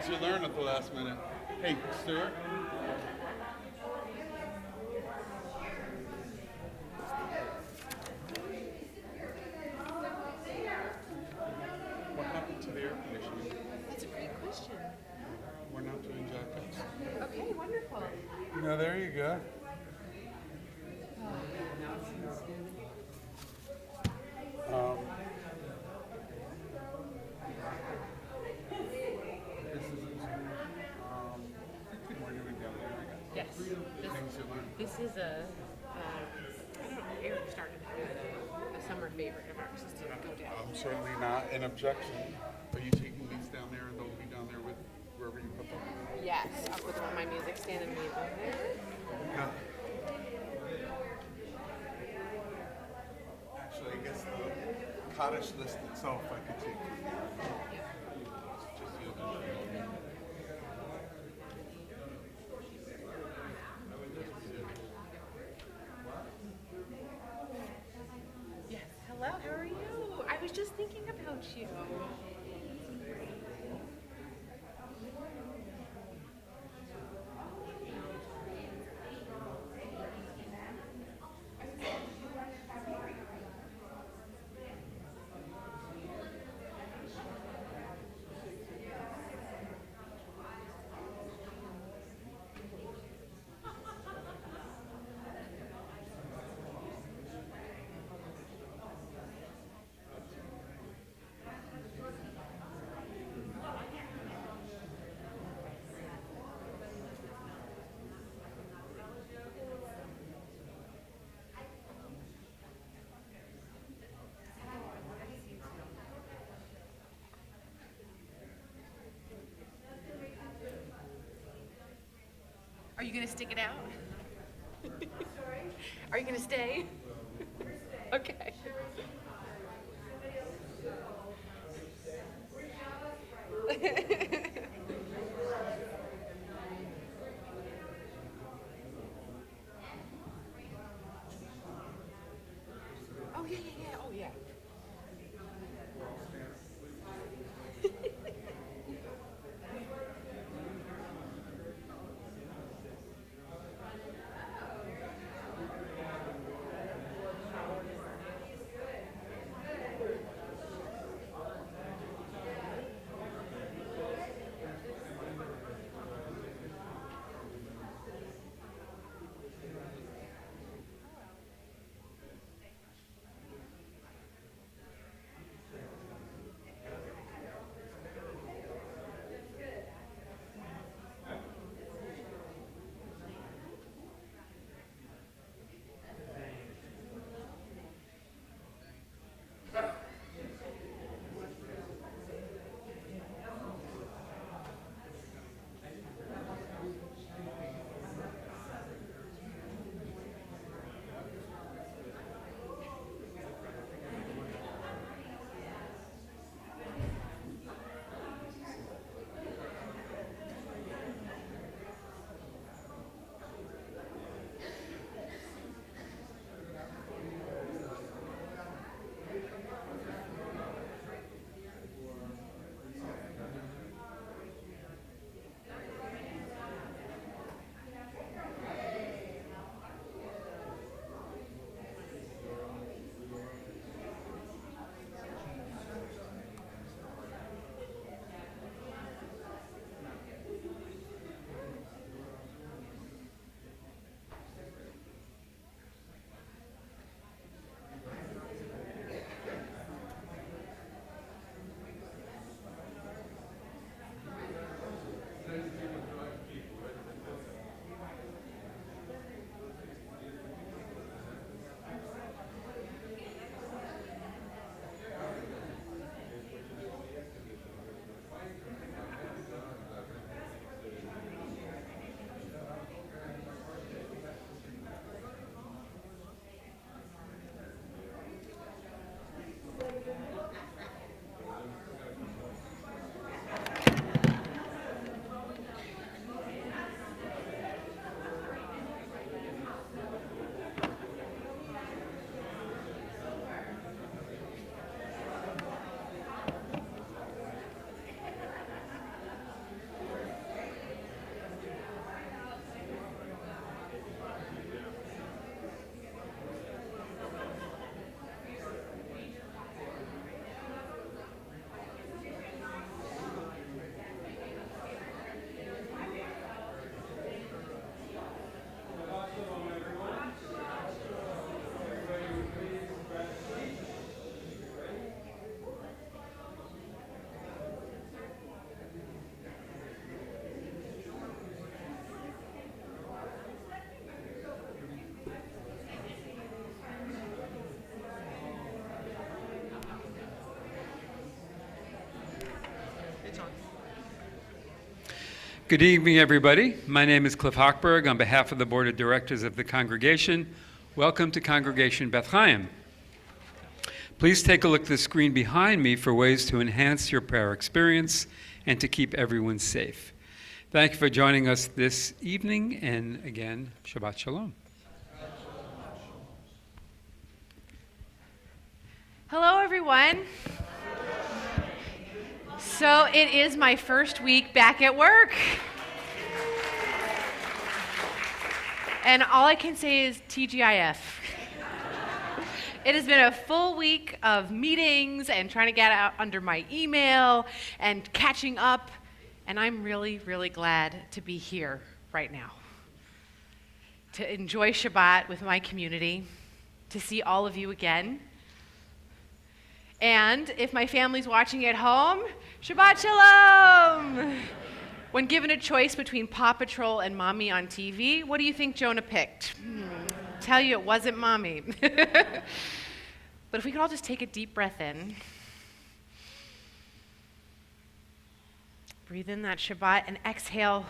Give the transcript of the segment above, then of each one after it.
things you learn at the last minute. Hey, Stuart. What happened to the air conditioning? That's a great question. We're not doing jackets. Okay, wonderful. No, there you go. Um, this is we're doing down there, I guess. Yes. Things you learn. This is I don't know, Eric started a summer favorite of ours is to go down. Certainly not an objection. Are you taking these down there and they'll be down there with wherever you put them? Yes, I'll put them on my music stand and leave them there. Yeah. Actually, I guess the cottage list itself I could take. Just you. Yes. Hello, how are you? I was just thinking about you. Are you gonna stick it out? Are you gonna stay? Okay. Oh yeah, yeah, yeah. Oh yeah. Good evening, everybody. My name is Cliff Hochberg. On behalf of the Board of Directors of the congregation, welcome to Congregation Beth Chaim. Please take a look at the screen behind me for ways to enhance your prayer experience and to keep everyone safe. Thank you for joining us this evening, and again, Shabbat Shalom. Hello, everyone. So it is my first week back at work. And all I can say is TGIF. It has been a full week of meetings and trying to get out under my email and catching up. And I'm really, really glad to be here right now. To enjoy Shabbat with my community, to see all of you again. And if my family's watching at home, Shabbat Shalom! When given a choice between Paw Patrol and Mommy on TV, what do you think Jonah picked? Tell you it wasn't Mommy. But if we could all just take a deep breath in, breathe in that Shabbat and exhale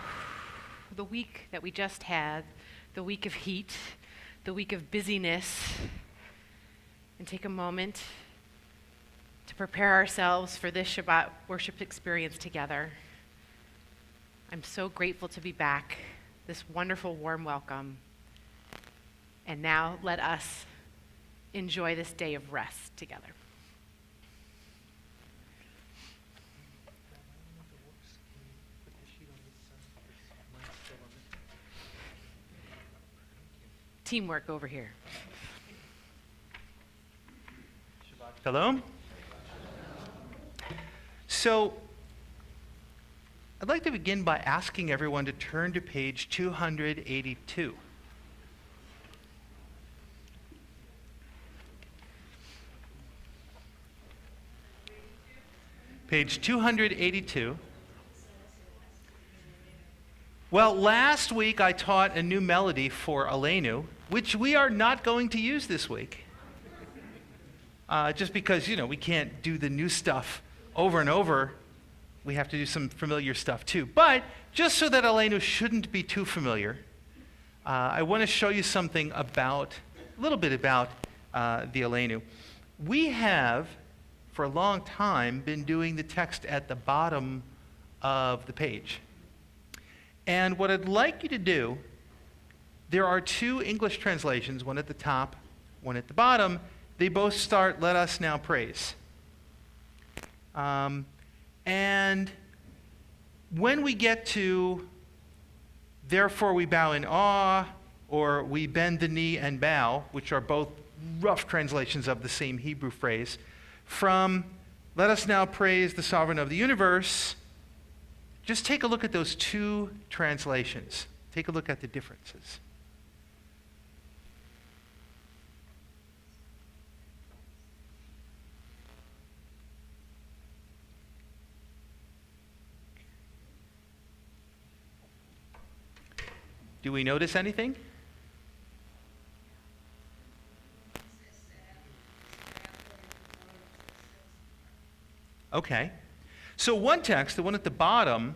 the week that we just had, the week of heat, the week of busyness, and take a moment to prepare ourselves for this Shabbat worship experience together. I'm so grateful to be back, this wonderful warm welcome. And now let us enjoy this day of rest together. Teamwork over here. Shalom. So, I'd like to begin by asking everyone to turn to page 282. Page 282. Well, last week I taught a new melody for Aleinu, which we are not going to use this week. Just because, we can't do the new stuff over and over. We have to do some familiar stuff too. But just so that Aleinu shouldn't be too familiar, I want to show you something a little bit about the Aleinu. We have, for a long time, been doing the text at the bottom of the page. And what I'd like you to do, there are two English translations, one at the top, one at the bottom. They both start, "Let us now praise." And when we get to, "Therefore we bow in awe," or "we bend the knee and bow," which are both rough translations of the same Hebrew phrase, from "Let us now praise the sovereign of the universe," just take a look at those two translations. Take a look at the differences. Do we notice anything? Okay. So one text, the one at the bottom,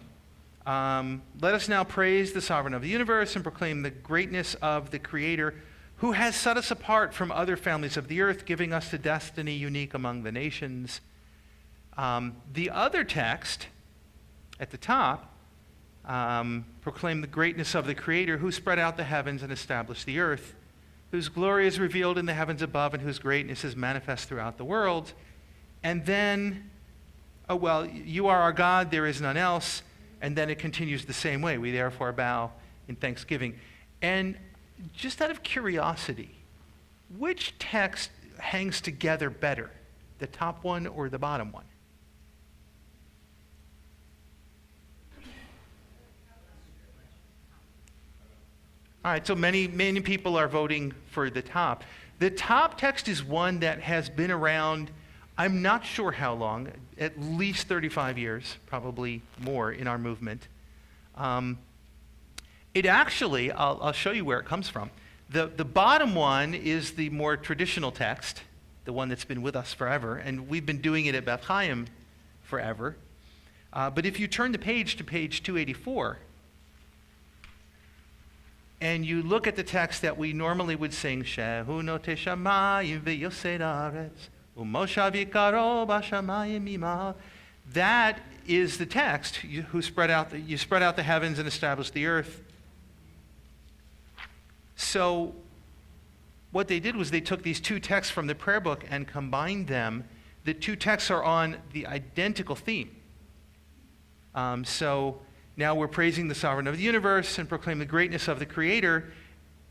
"Let us now praise the sovereign of the universe and proclaim the greatness of the Creator who has set us apart from other families of the earth, giving us a destiny unique among the nations." The other text at the top, "Proclaim the greatness of the Creator who spread out the heavens and established the earth, whose glory is revealed in the heavens above and whose greatness is manifest throughout the world." And then, "Oh, well, you are our God, there is none else." And then it continues the same way. "We therefore bow in thanksgiving." And just out of curiosity, which text hangs together better, the top one or the bottom one? All right, so many people are voting for the top. The top text is one that has been around, I'm not sure how long, at least 35 years, probably more in our movement. It actually, I'll show you where it comes from. The bottom one is the more traditional text, the one that's been with us forever, and we've been doing it at Beth Chaim forever. But if you turn the page to page 284, and you look at the text that we normally would sing, Shehu note shamayim v'yosed haaretz, u'moshav yikaro b'shamayim mimal. That is the text. You spread out the heavens and established the earth. So what they did was they took these two texts from the prayer book and combined them. The two texts are on the identical theme. So now we're praising the sovereign of the universe and proclaim the greatness of the Creator,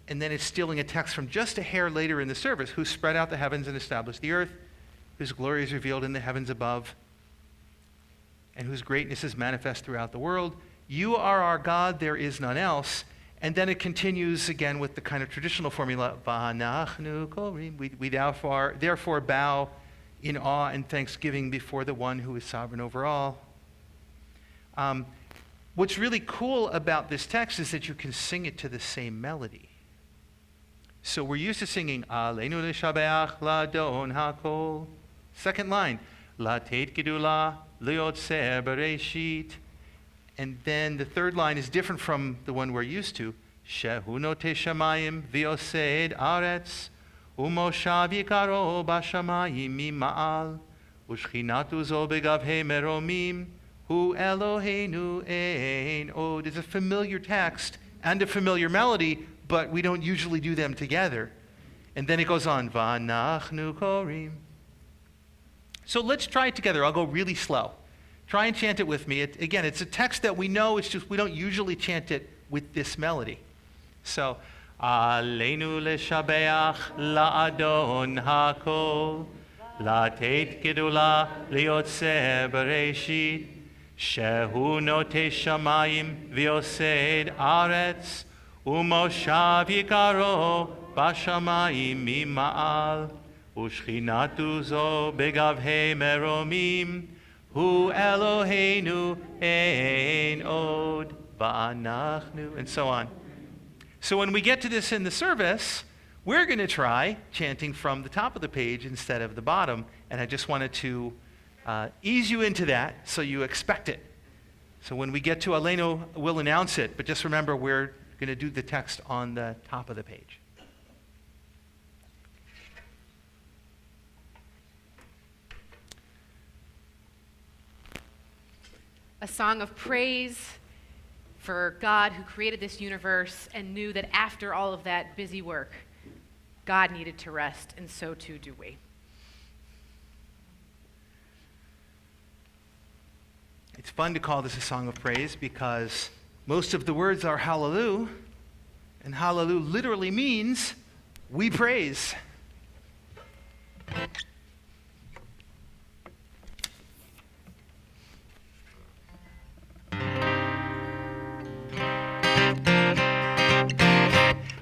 and then it's stealing a text from just a hair later in the service, who spread out the heavens and established the earth, whose glory is revealed in the heavens above, and whose greatness is manifest throughout the world. You are our God, there is none else. And then it continues again with the kind of traditional formula, V'anachnu korim. We therefore bow in awe and thanksgiving before the one who is sovereign over all. What's really cool about this text is that you can sing it to the same melody. So we're used to singing, Aleinu l'shabeach la'adon ha'kol. Second line, La'teit gedula li'otzeh bereshit. And then the third line is different from the one we're used to. Shehu note shamayim v'yosed aretz, u'moshav yikaro b'shamayim mima'al, u'shchinatu zo begavhei meromim, hu Eloheinu ein od. It's a familiar text and a familiar melody, but we don't usually do them together. And then it goes on, V'anachnu korim. So let's try it together. I'll go really slow. Try and chant it with me. Again, it's a text that we know, it's just we don't usually chant it with this melody. So, Aleinu l'shabeach la'adon ha'kol, la'teit gedula li'otzeh bereshit, shehu note shamayim v'yosed aretz, u'moshav yikaro b'shamayim mima'al, u'shchinatu zo begavhei meromim, Hu Eloheinu ein od va'anachnu, and so on. So when we get to this in the service, we're going to try chanting from the top of the page instead of the bottom, and I just wanted to ease you into that so you expect it. So when we get to Aleinu, we'll announce it, but just remember we're going to do the text on the top of the page. A song of praise for God who created this universe and knew that after all of that busy work, God needed to rest, and so too do we. It's fun to call this a song of praise because most of the words are hallelujah, and hallelujah literally means we praise.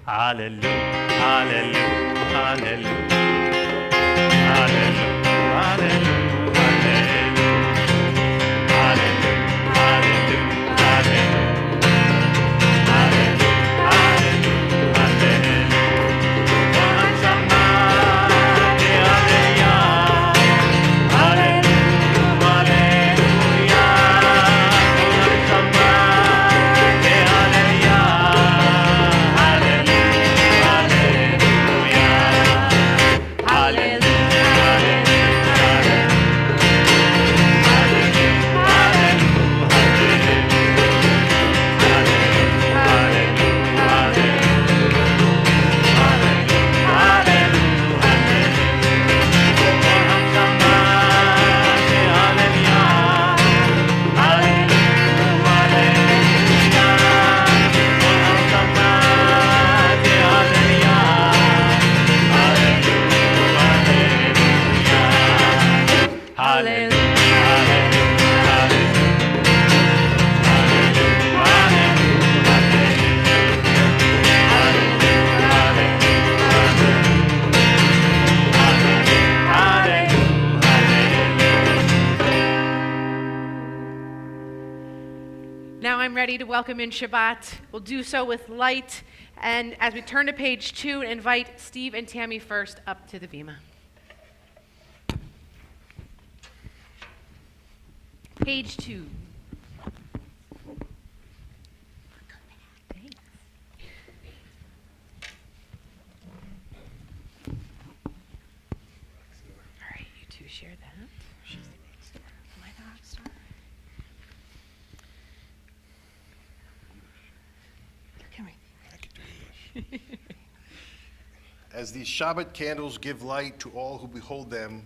Hallelujah, hallelujah, hallelujah, hallelujah, hallelujah, hallelujah, hallelujah, hallelujah, hallelujah, hallelujah. Now I'm ready to welcome in Shabbat. We'll do so with light. And as we turn to page 2, invite Steve and Tammy first up to the bima. Page 2. Thanks. share that. She's the big star. Am I the rock star? Come here. As these Shabbat candles give light to all who behold them,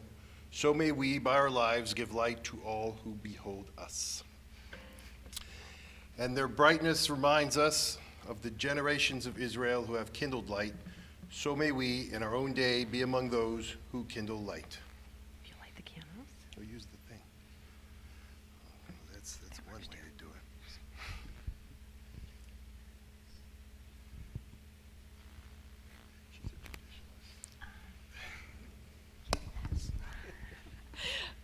so may we, by our lives, give light to all who behold us. And their brightness reminds us of the generations of Israel who have kindled light, so may we, in our own day, be among those who kindle light. Do you light the candles? So use the thing. That's one way to do it.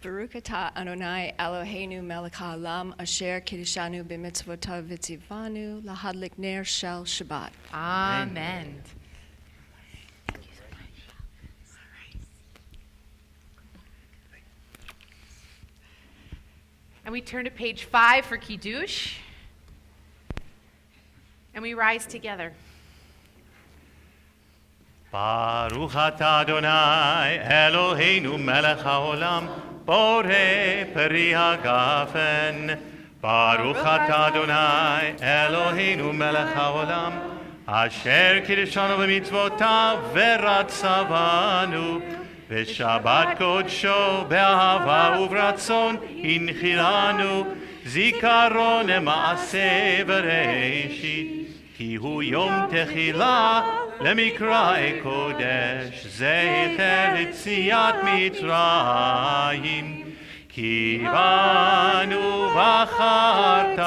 Baruch atah Adonai Eloheinu melech haolam asher kiddushanu b'mitzvotav v'tzivanu lahadlik ner shel Shabbat. Amen. And we turn to page 5 for Kiddush. And we rise together. Baruch atah Adonai Eloheinu melech haolam borei peri hagafen. Baruch atah Adonai Eloheinu melech haolam asher kiddushanu b'mitzvotav v'ratzavanu v'shabbat kodsho be'ahava uvratzon hinchilanu zikaron lema'aseh v'reishit ki hu yom techila למקראי קודש, זכר יציאת מצרים, כי בנו בחרת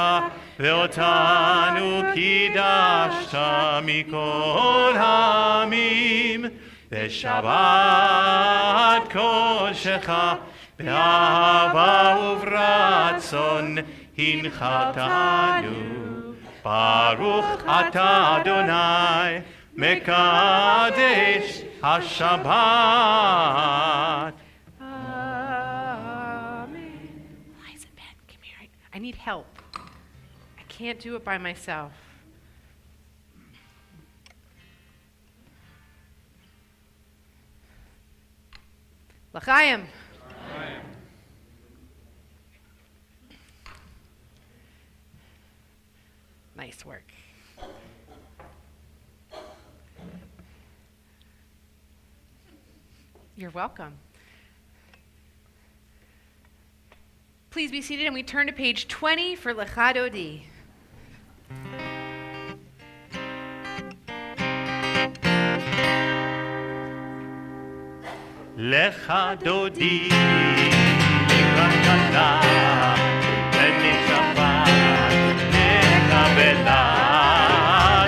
ואותנו קידשת מכל העמים, בשבת קודשך באהבה וברצון הנחתנו. ברוך אתה אדוני Mekadesh HaShabbat. Amen. Liza, Ben, come here. I need help. I can't do it by myself. L'chaim. Nice work. You're welcome. Please be seated, and we turn to page 20 for Lecha Dodi. Lecha Dodi לקראת שנה ונשבת נקבלה.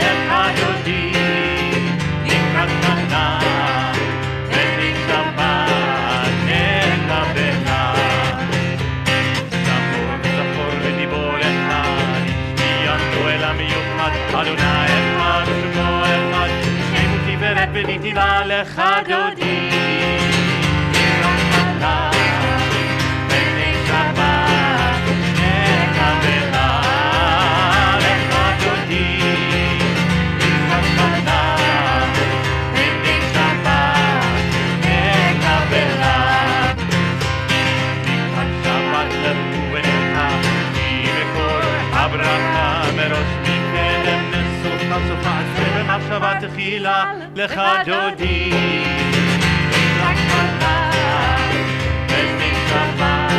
Lecha Dodi לקראת שנה אדוני אחד ושמו אחד שמו תפארת ונתינה לך דודי רחמנה ונשבת נקבלה לך דודי רחמנה ונשבת נקבלה לקראת שבת לבו ונלכה כי מקור הברכה מראש סופה במחשבה תחילה לך דודי רחמנה ונשבת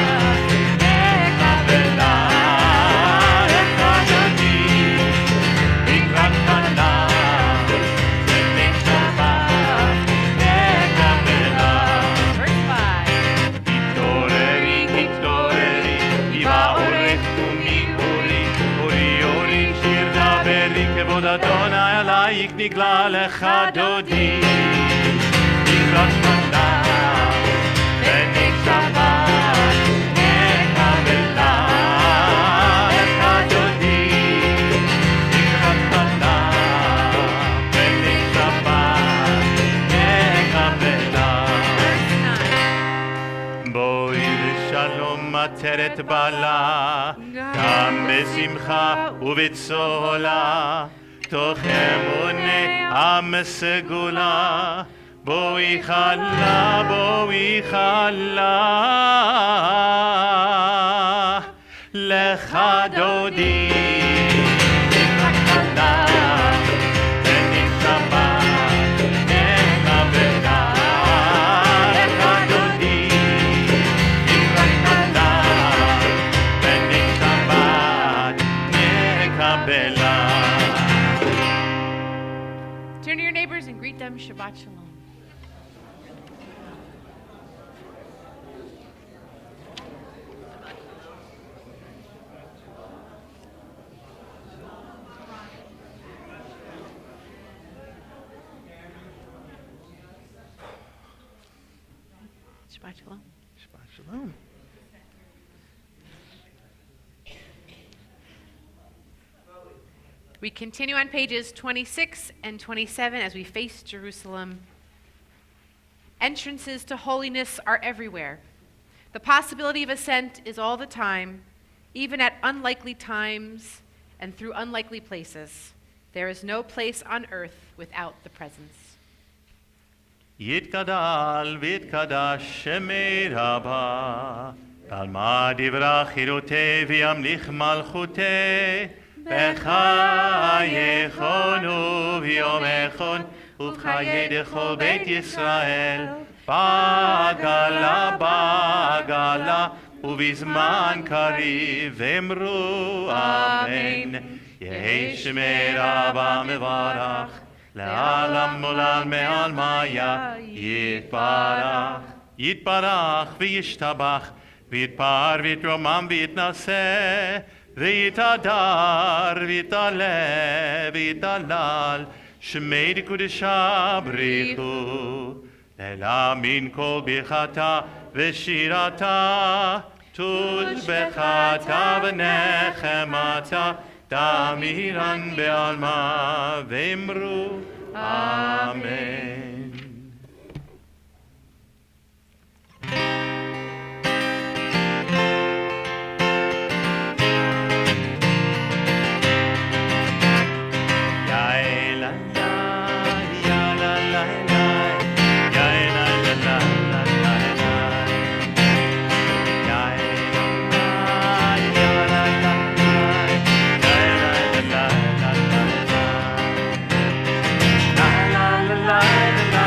נקבלה לך דודי רחמנה ונשבת נקבלה. תתעוררי תתעוררי איבה אורך ומגבורי אורי אורי שיר דברי כבוד אדוני עלייך נגלה לך דודי לקראת שנה ונשבת נקבלה לך דודי לקראת שנה ונשבת נקבלה. בואי לשלום עטרת בעלה גם בשמחה ובצהלה תוך אמוני עם סגולה בואי חלה, בואי חלה, לך דודי, חלה, ונשמה, נקבלה, לך דודי, חלה, ונשמה, נקבלה. Turn to your neighbors and greet them Shabbat Shalom. Shabbat Shalom. Shabbat shalom. We continue on pages 26 and 27 as we face Jerusalem. Entrances to holiness are everywhere. The possibility of ascent is all the time, even at unlikely times and through unlikely places. There is no place on earth without the presence. יתגדל ויתקדש שמי רבה, ועל מה דברה חירותי וימליך מלכותי, בחייכון וביומכון ובחיי דכל בית ישראל, בעגלה בעגלה ובזמן קריב אמרו אמן. יהי שמי רבה מברך, לעלם עולם מעלמיה יתברך. יתברך וישתבח, ויתפאר ויתרומם ויתנשא, ויתהדר ויתעלה ויתהלל, שמי דקודשה בריחו. לעלמין כל ברכתה ושירתה, תושבחתה ונחמתה, תמירן בעלמה ואמרו אמן. La la la la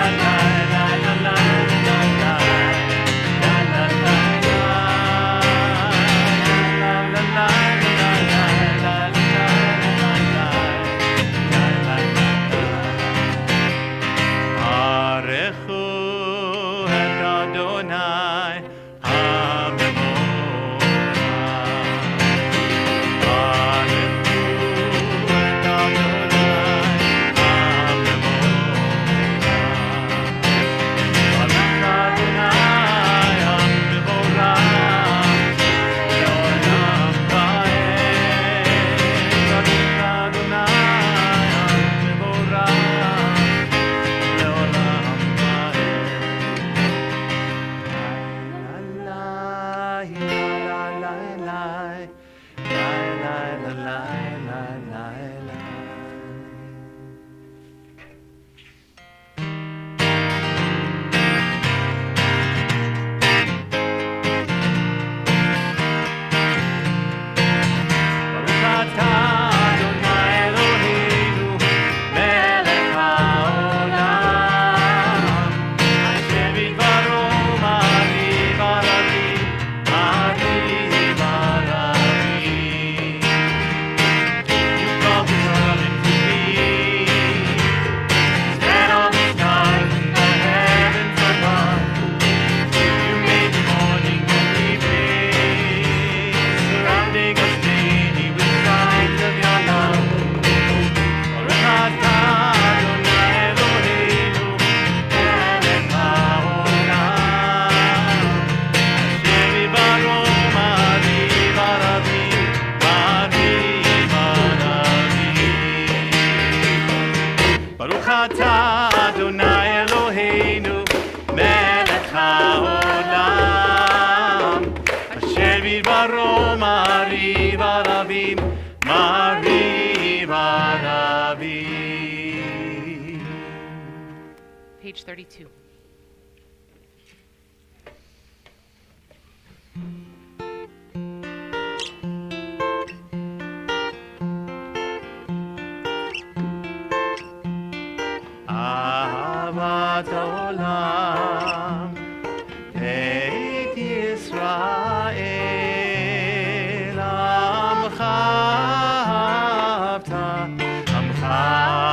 page 32. אהבת העולם, בית ישראל, עמך אהבת, עמך אהבת.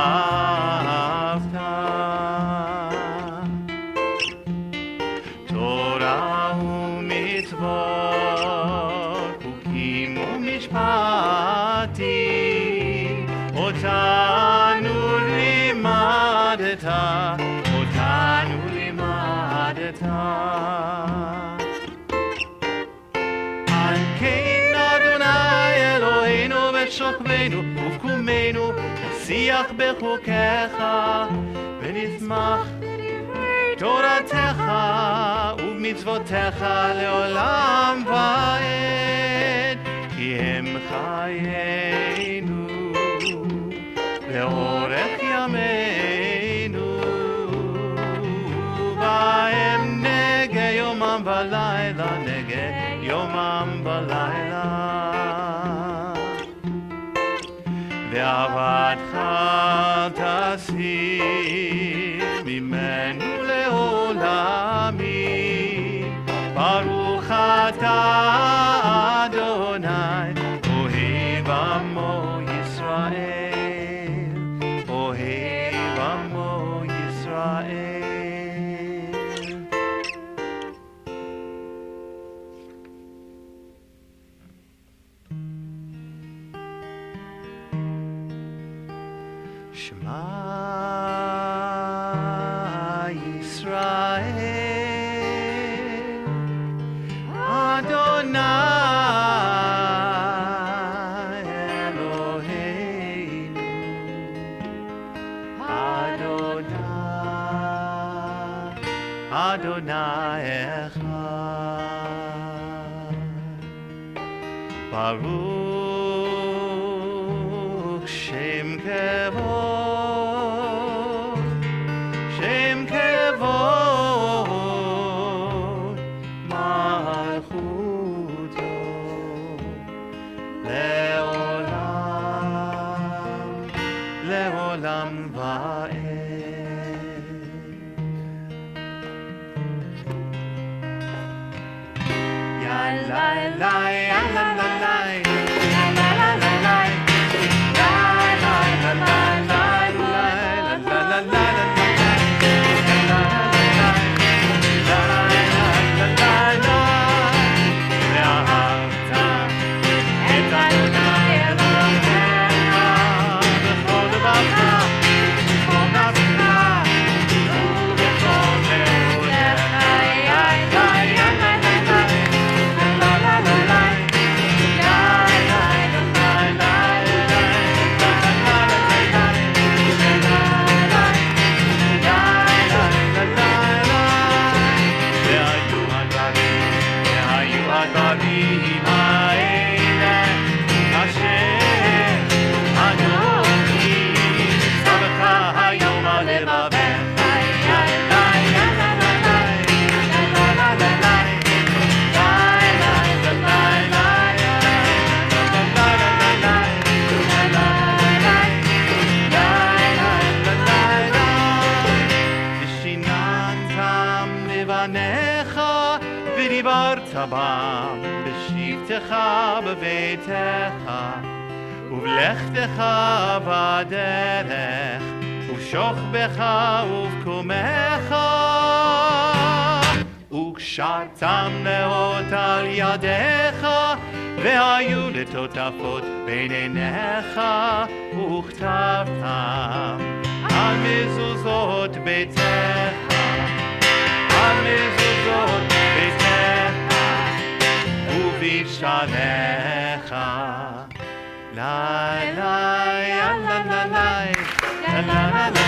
תורה ומצוות, חוקים ומשפטים, אותנו לימדת, אותנו לימדת. על כן אדוני אלוהינו ושוכבנו ובקומנו נשיח בחוקיך ונשמח תורתך ובמצוותיך לעולם ועד, כי הם חיינו לאורך ימינו, בהם נגע יומם ולילה, נגע יומם ולילה. ועבדך תסיר ממנו לעולמי, ברוך אתה אדוני, אוהב עמו ישראל, אוהב עמו ישראל. שמע ישראל, אדוני אלוהינו, אדוני אחד. ברוך שם כבוד, שם כבוד, מלכותו לעולם, לעולם ועד. יאללה אליי, יאללה אליי, יאללה אליי, יאללה ודיברת בם בשבתך בביתך ובלכתך בדרך ובשוכבך ובקומך וקשרתם נאות על ידיך והיו לטוטפות בין עיניך וכתבתם על מזוזות ביתך, על מזוזות ביתך ובשעריך. לה לה יאללה לה לה לה לה לה לה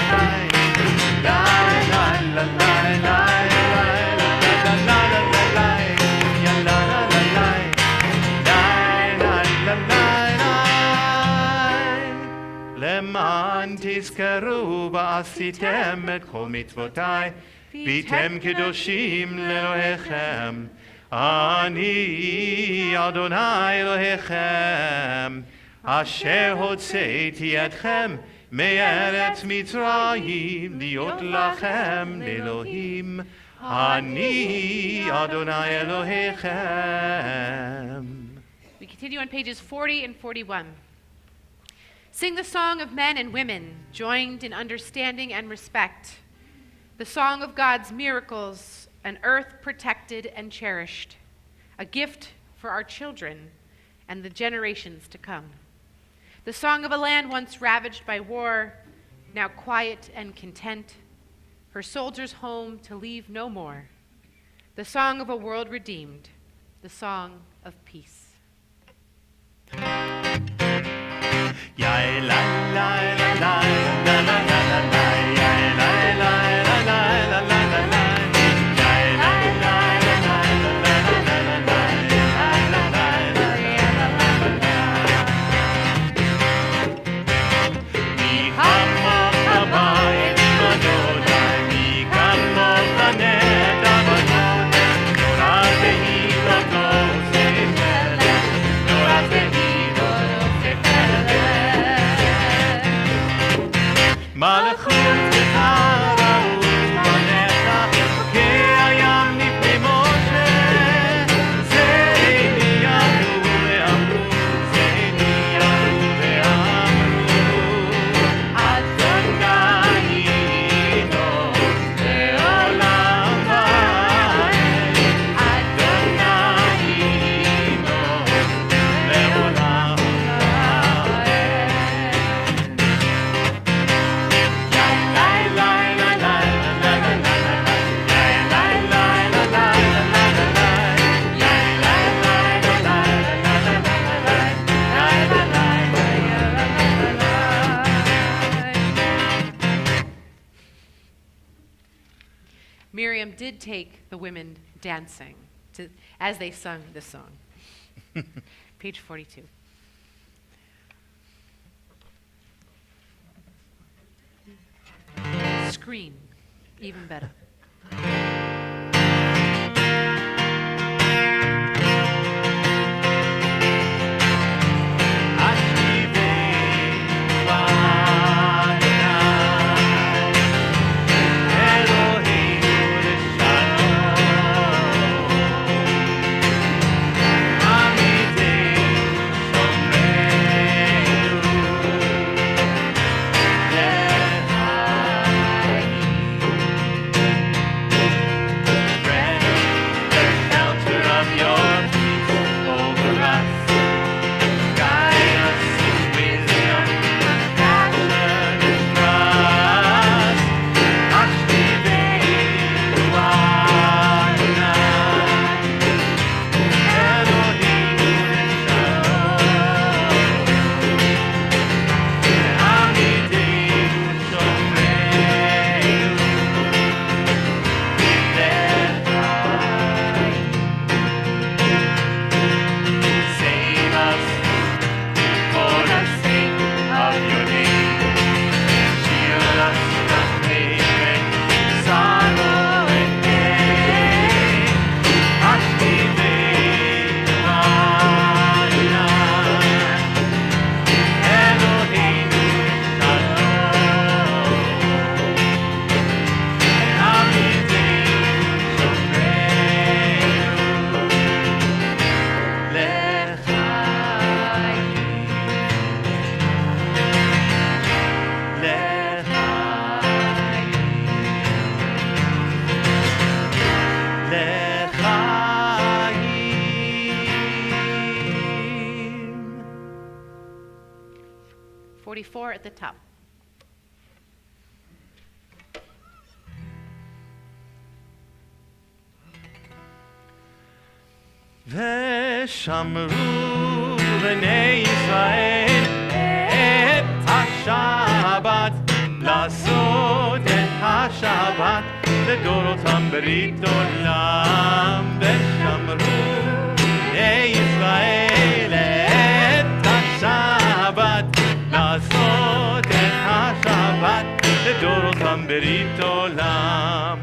לה לה לה למען תזכרו ועשיתם את כל מצוותיי, והייתם קדושים לאלוהיכם. אני אדוני אלוהיכם, אשר הוצאתי אתכם מארץ מצרים, להיות לכם לאלוהים. אני אדוני אלוהיכם. We continue on pages 40 and 41. Sing the song of men and women, joined in understanding and respect, the song of God's miracles, an earth protected and cherished, a gift for our children and the generations to come. The song of a land once ravaged by war, now quiet and content, her soldiers home to leave no more. The song of a world redeemed, the song of peace. Miriam did take the women dancing as they sung this song. Page 42. Scream, even better. At the top. ושמרו בני ישראל את השבת, לעשות את השבת לדורותם ברית עולם. ושמרו בני ישראל את השבת, לעשות את השבת ברית עולם.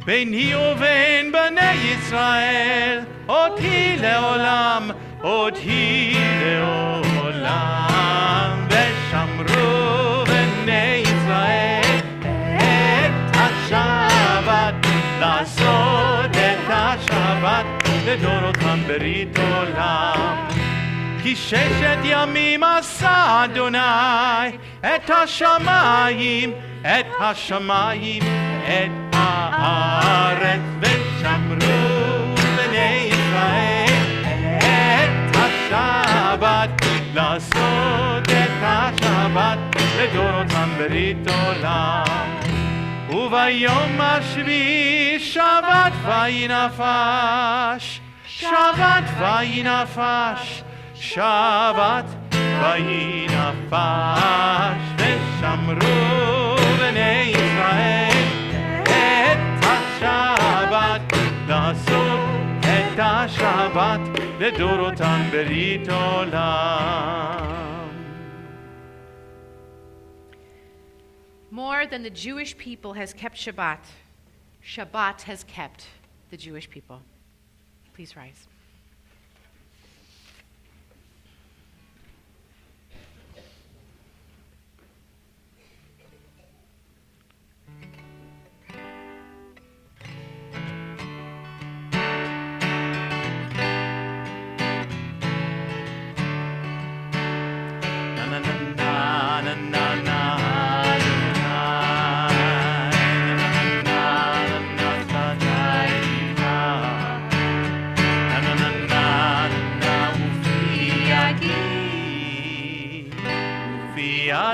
ביני ובין בני ישראל, אותי לעולם, אותי לעולם. ושמרו בני ישראל את השבת, לעשות את השבת לדורותם ברית עולם. כי 6 ימים עשה אדוני את השמיים, את השמיים, את הארץ. ושמרו בני ישראל את השבת, לעשות את השבת לדורותם ברית עולם. וביום השביעי שבת ויהי נפש, שבת ויהי נפש, שבת ויהי נפש. ושמרו בני ישראל את השבת, לעשות את השבת לדורותם ברית עולם. More than the Jewish people has kept Shabbat, Shabbat has kept the Jewish people. Please rise.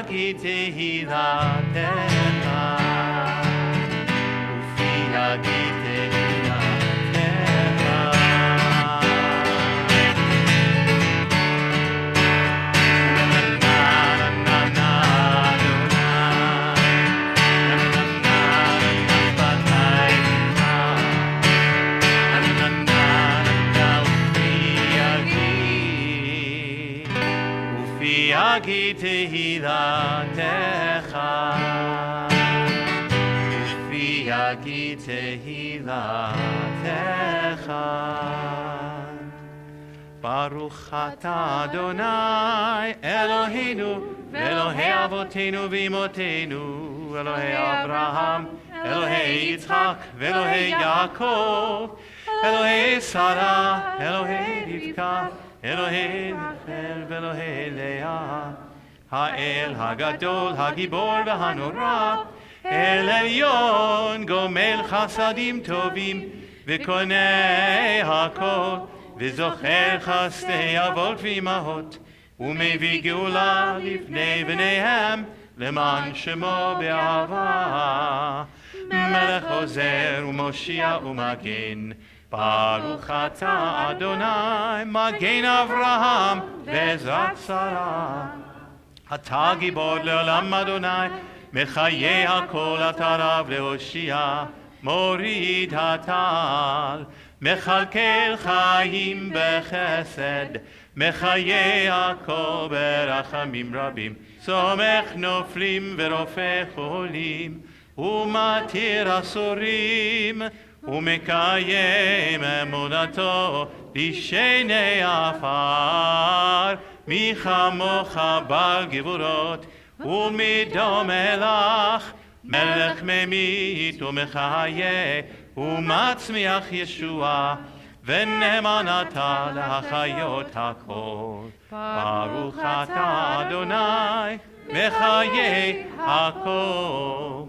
כי תהילתך, ופיה כי תהילתך. ופיה כי תהילתך, ופיה כי תהילתך. ברוך אתה אדוני אלוהינו ואלוהי אבותינו ואמותינו, אלוהי אברהם, אלוהי יצחק ואלוהי יעקב, אלוהי שרה, אלוהי רבקה, אלוהי רחל ואלוהי לאה. האל הגדול, הגיבור והנורא, אל עליון, גומל חסדים טובים וקונה הכל, וזוכר חסדי אבות ואימהות, ומביא גאולה לפני בניהם, למען שמו באהבה. מלך עוזר ומושיע ומגן, ברוך אתה אדוני מגן אברהם ועזרת שרה. אתה גיבור לעולם אדוני, מחיי הכל אתה רב להושיע, מוריד הטל, מכלכל חיים בחסד, מחיי הכל ברחמים רבים, סומך נופלים ורופא חולים, ומתיר אסורים, ומקיים אמונתו בשני עפר. מי כמוך בעל גבורות ומדום מלך, מלך ממית ומחיה ומצמיח ישועה, ונאמן אתה להחיות הכל. ברוך אתה אדוני מחיי הכל.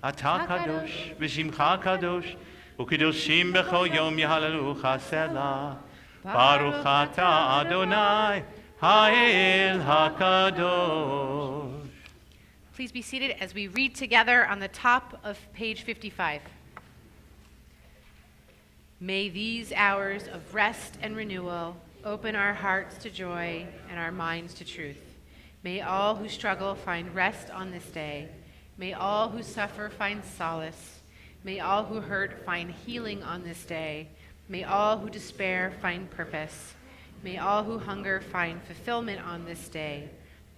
אתה קדוש ושמך קדוש, וקדושים בכל יום יהללוך סלה. ברוך אתה אדוני האל הקדוש. Please be seated as we read together on the top of page 55. May these hours of rest and renewal open our hearts to joy and our minds to truth. May all who struggle find rest on this day. May all who suffer find solace. May all who hurt find healing on this day. May all who despair find purpose. May all who hunger find fulfillment on this day.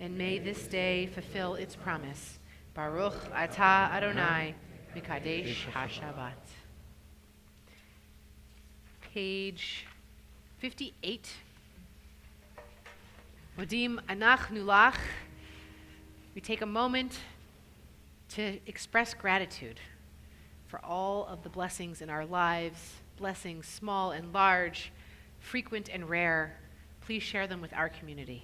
And may this day fulfill its promise. Baruch atah Adonai Mikadesh HaShabbat. Page 58. Modim anachnu lach. We take a moment to express gratitude for all of the blessings in our lives, blessings small and large, frequent and rare. Please share them with our community.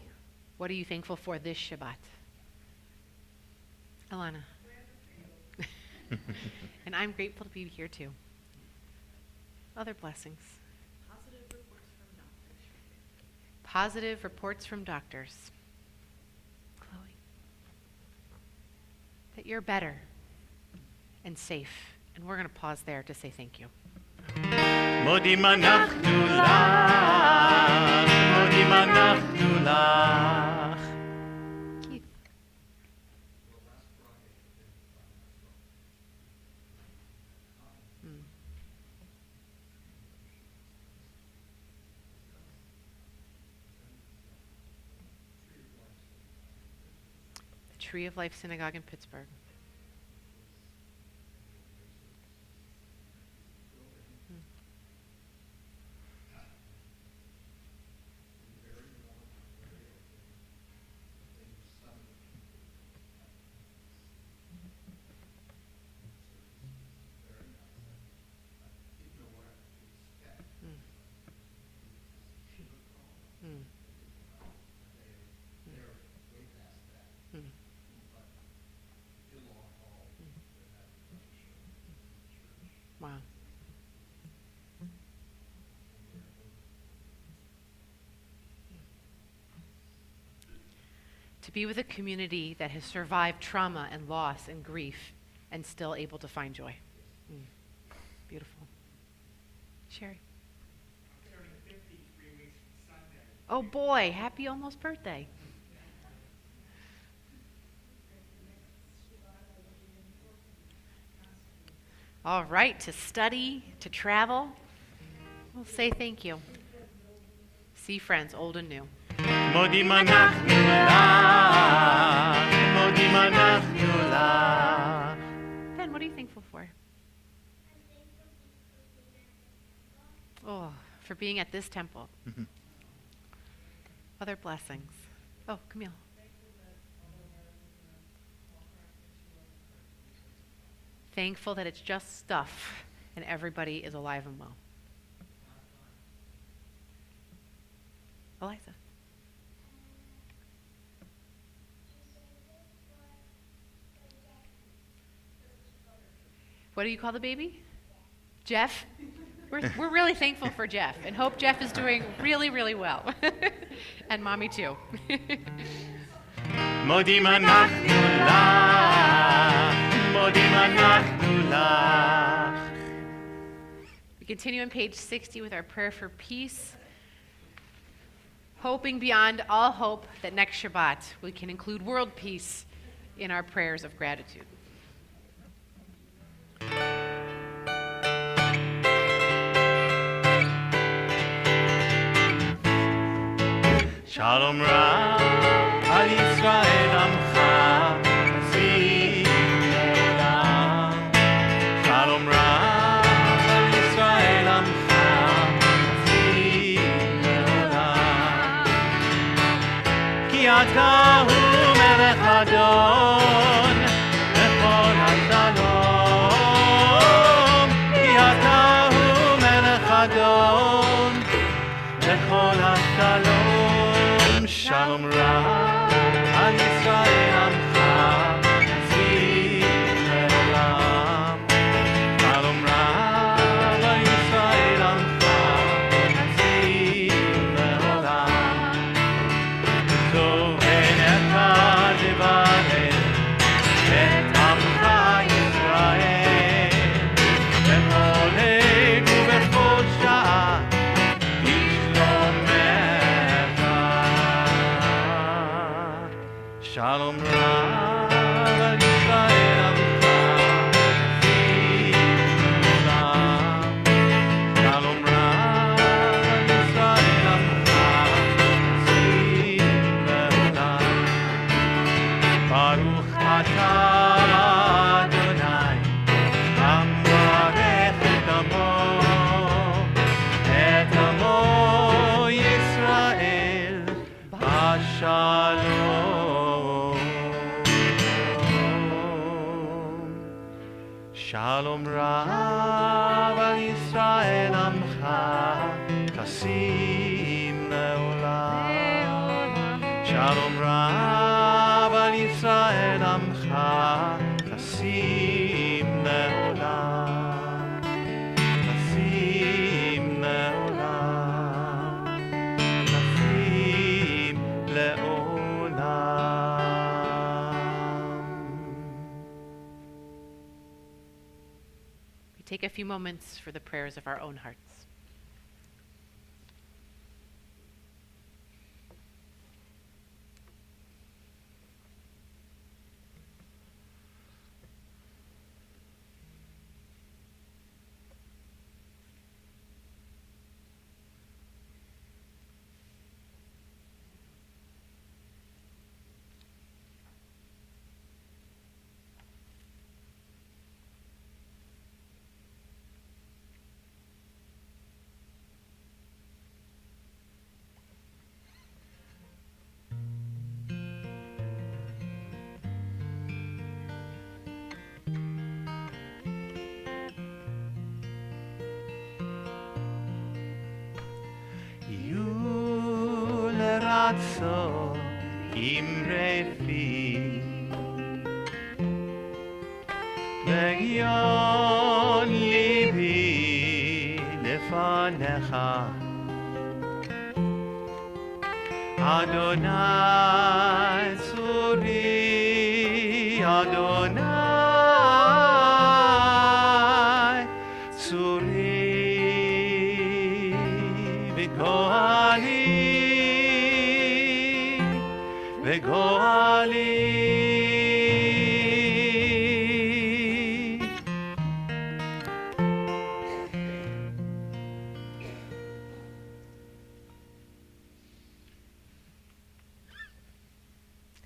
What are you thankful for this Shabbat? Alana. And I'm grateful to be here too. Other blessings. Positive reports from doctors. Chloe. That you're better and safe. And we're going to pause there to say thank you. מודים אנחנו לך, מודים אנחנו לך. Keith. The Tree of Life Synagogue in Pittsburgh. Wow. To be with a community that has survived trauma and loss and grief and still able to find joy. Beautiful. Sherry. I'm turning 50 3 weeks from Sunday. Oh boy, happy almost birthday. All right, to study, to travel, we'll say thank you. See friends, old and new. מודים אנחנו לך, מודים אנחנו לך. Ben, what are you thankful for? Oh, for being at this temple. Other blessings. Oh, Camille. Thankful that it's just stuff and everybody is alive and well. Eliza. What do you call the baby? Jeff? We're really thankful for Jeff and hope Jeff is doing really, really well. And mommy too. מודים אנחנו לך, מודים אנחנו לך. We continue on page 60 with our prayer for peace, hoping beyond all hope that next Shabbat we can include world peace in our prayers of gratitude. שלום רב על ישראל עמך, עשי לעולם. שלום רב על ישראל עמך, עשי לעולם. כי אתה הוא מלך אדון לכל השלום. כי אתה הוא מלך אדון לכל השלום. שלום רב על ישראל עמך, עשי לעולם. שלום רב על ישראל עמך, עשי לעולם. זוכנך לברך את עמך ישראל, בכל עת ובכל שעה שלום רב על ישראל עמך, עשי לעולם. שלום רב על ישראל עמך, עשי לעולם. ברוך אתה שלום רב על ישראל עמך תשים לעולם, תשים לעולם, תשים לעולם. We take a few moments for the prayers of our own hearts. יהיו לרצון אמרי פי ויון ליבי לפניך אדוני צורי אדוני צורי וגואלי וגואלי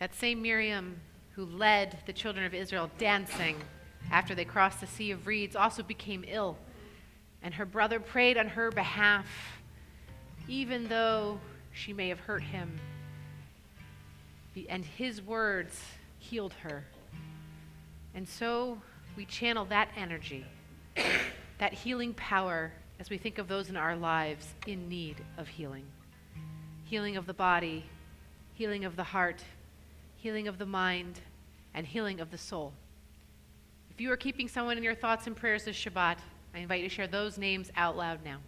That same Miriam who led the children of Israel dancing after they crossed the Sea of Reeds also became ill, and her brother prayed on her behalf, even though she may have hurt him. And his words healed her. And so we channel that energy, that healing power, as we think of those in our lives in need of healing. Healing of the body, healing of the heart, healing of the mind, and healing of the soul. If you are keeping someone in your thoughts and prayers this Shabbat, I invite you to share those names out loud now.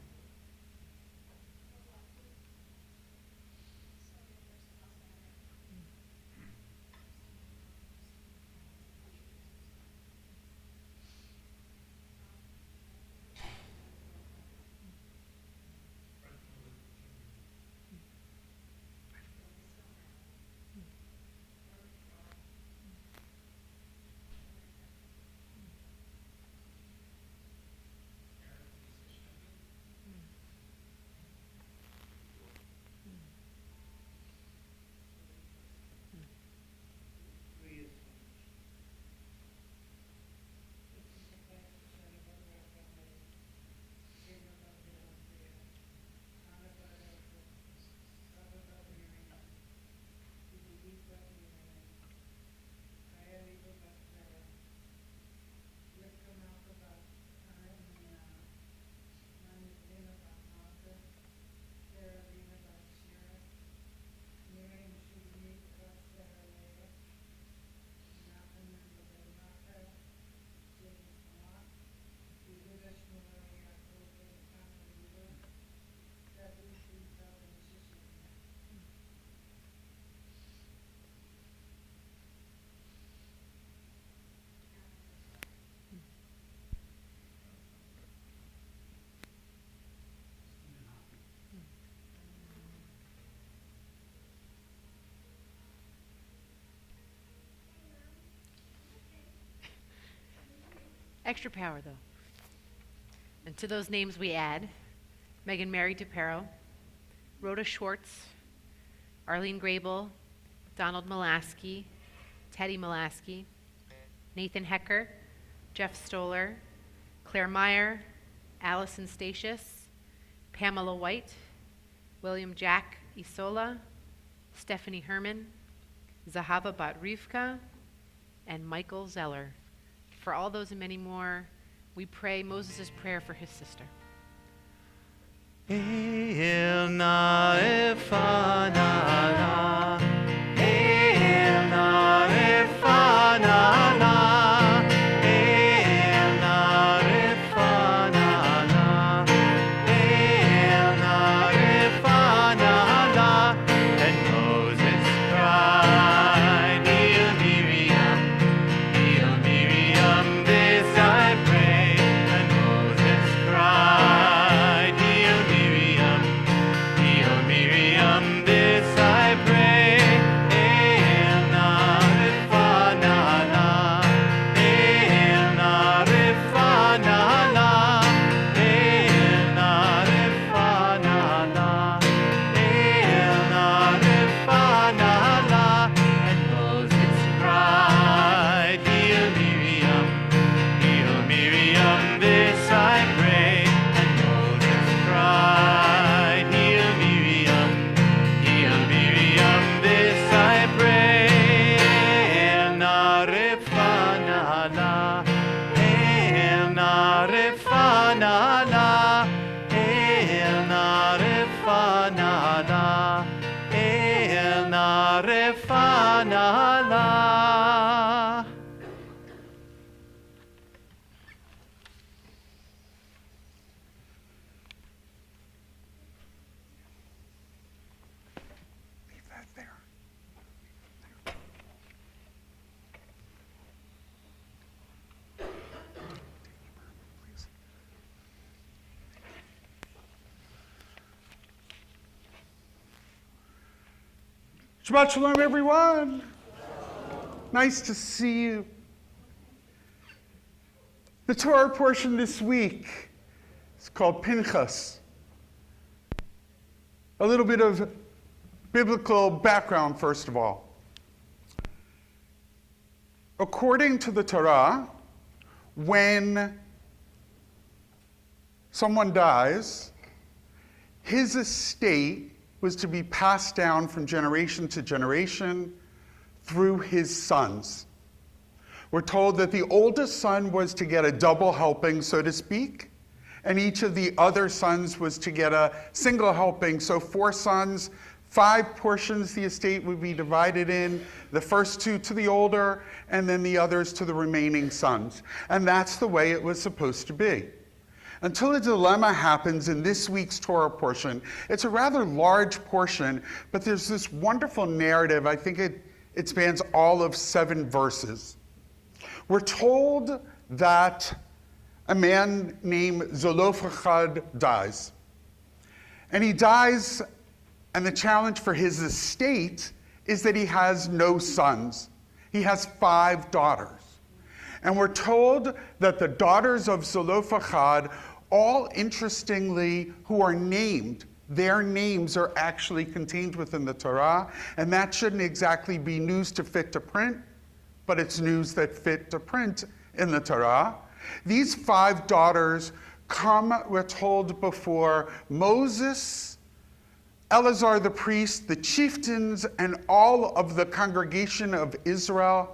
Extra power, though. And to those names we add Megan Mary DePero, Rhoda Schwartz, Arlene Grable, Donald Molaski, Teddy Molaski, Nathan Hecker, Jeff Stoller, Claire Meyer, Allison Statius, Pamela White, William Jack Isola, Stephanie Herman, Zahava Bat Rivka, and Michael Zeller. For all those and many more, we pray Moses' prayer for his sister. El na efanara la, el na re fa na la. Leave that there. Shabbat Shalom, everyone. Nice to see you. The Torah portion this week is called Pinchas. A little bit of biblical background, first of all. According to the Torah, when someone dies, his estate was to be passed down from generation to generation through his sons. We're told that the oldest son was to get a double helping, so to speak, and each of the other sons was to get a single helping. So 4 sons, 5 portions the estate would be divided in, the first 2 to the older, and then the others to the remaining sons. And that's the way it was supposed to be. Until a dilemma happens in this week's Torah portion. It's a rather large portion, but there's this wonderful narrative. I think it spans all of 7 verses. We're told that a man named Zelophehad dies. And he dies, and the challenge for his estate is that he has no sons. He has 5 daughters. And we're told that the daughters of Zelophehad, all interestingly, who are named, their names are actually contained within the Torah, and that shouldn't exactly be news to fit to print, but it's news that fit to print in the Torah. These 5 daughters come, we're told, before Moses, Eleazar the priest, the chieftains, and all of the congregation of Israel,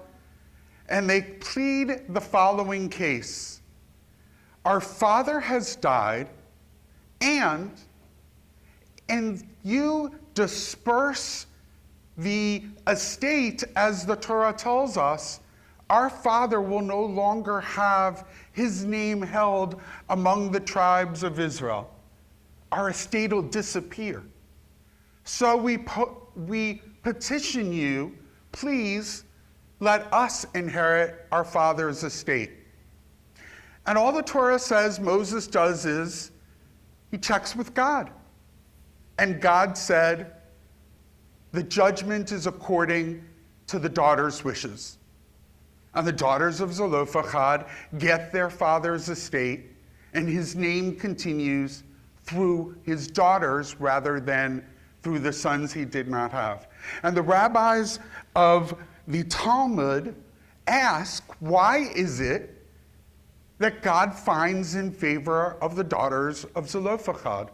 and they plead the following case. Our father has died, and you disperse the estate as the Torah tells us. Our father will no longer have his name held among the tribes of Israel. Our estate will disappear. So we petition you, please let us inherit our father's estate. And all the Torah says Moses does is he checks with God. And God said, the judgment is according to the daughter's wishes. And the daughters of Zelophehad get their father's estate, and his name continues through his daughters rather than through the sons he did not have. And the rabbis of the Talmud ask, why is it that God finds in favor of the daughters of Zelophehad?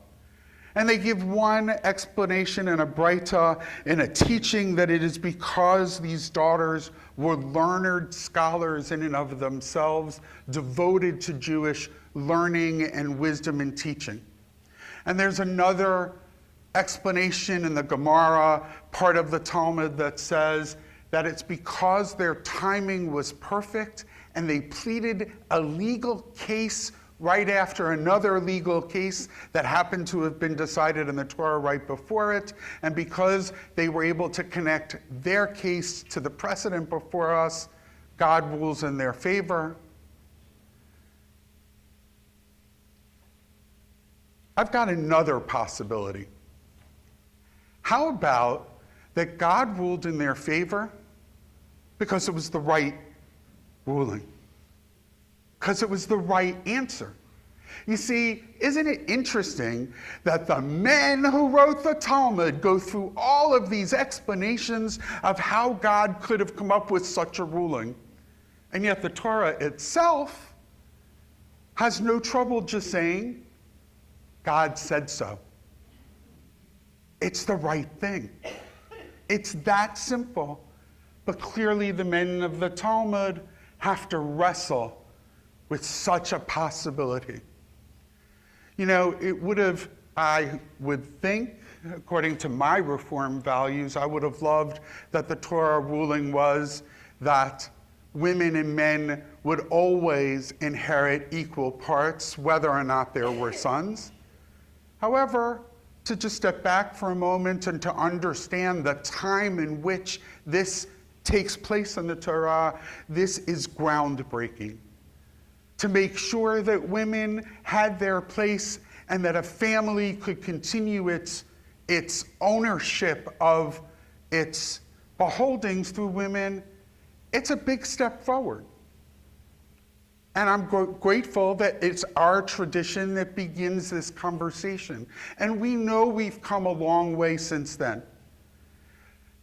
And they give one explanation in a Braita, in a teaching, that it is because these daughters were learned scholars in and of themselves, devoted to Jewish learning and wisdom and teaching. And there's another explanation in the Gemara, part of the Talmud, that says that it's because their timing was perfect and they pleaded a legal case right after another legal case that happened to have been decided in the Torah right before it, and because they were able to connect their case to the precedent before us, God rules in their favor. I've got another possibility. How about that God ruled in their favor because it was the right ruling? Because it was the right answer. You see, isn't it interesting that the men who wrote the Talmud go through all of these explanations of how God could have come up with such a ruling, and yet the Torah itself has no trouble just saying, God said so. It's the right thing. It's that simple. But clearly the men of the Talmud have to wrestle with such a possibility. You know, it would have I would think, according to my Reform values, I would have loved that the Torah ruling was that women and men would always inherit equal parts, whether or not there were sons. However, to just step back for a moment and to understand the time in which this takes place in the Torah, this is groundbreaking. To make sure that women had their place and that a family could continue its ownership of its beholdings through women, it's a big step forward. And I'm grateful that it's our tradition that begins this conversation. And we know we've come a long way since then.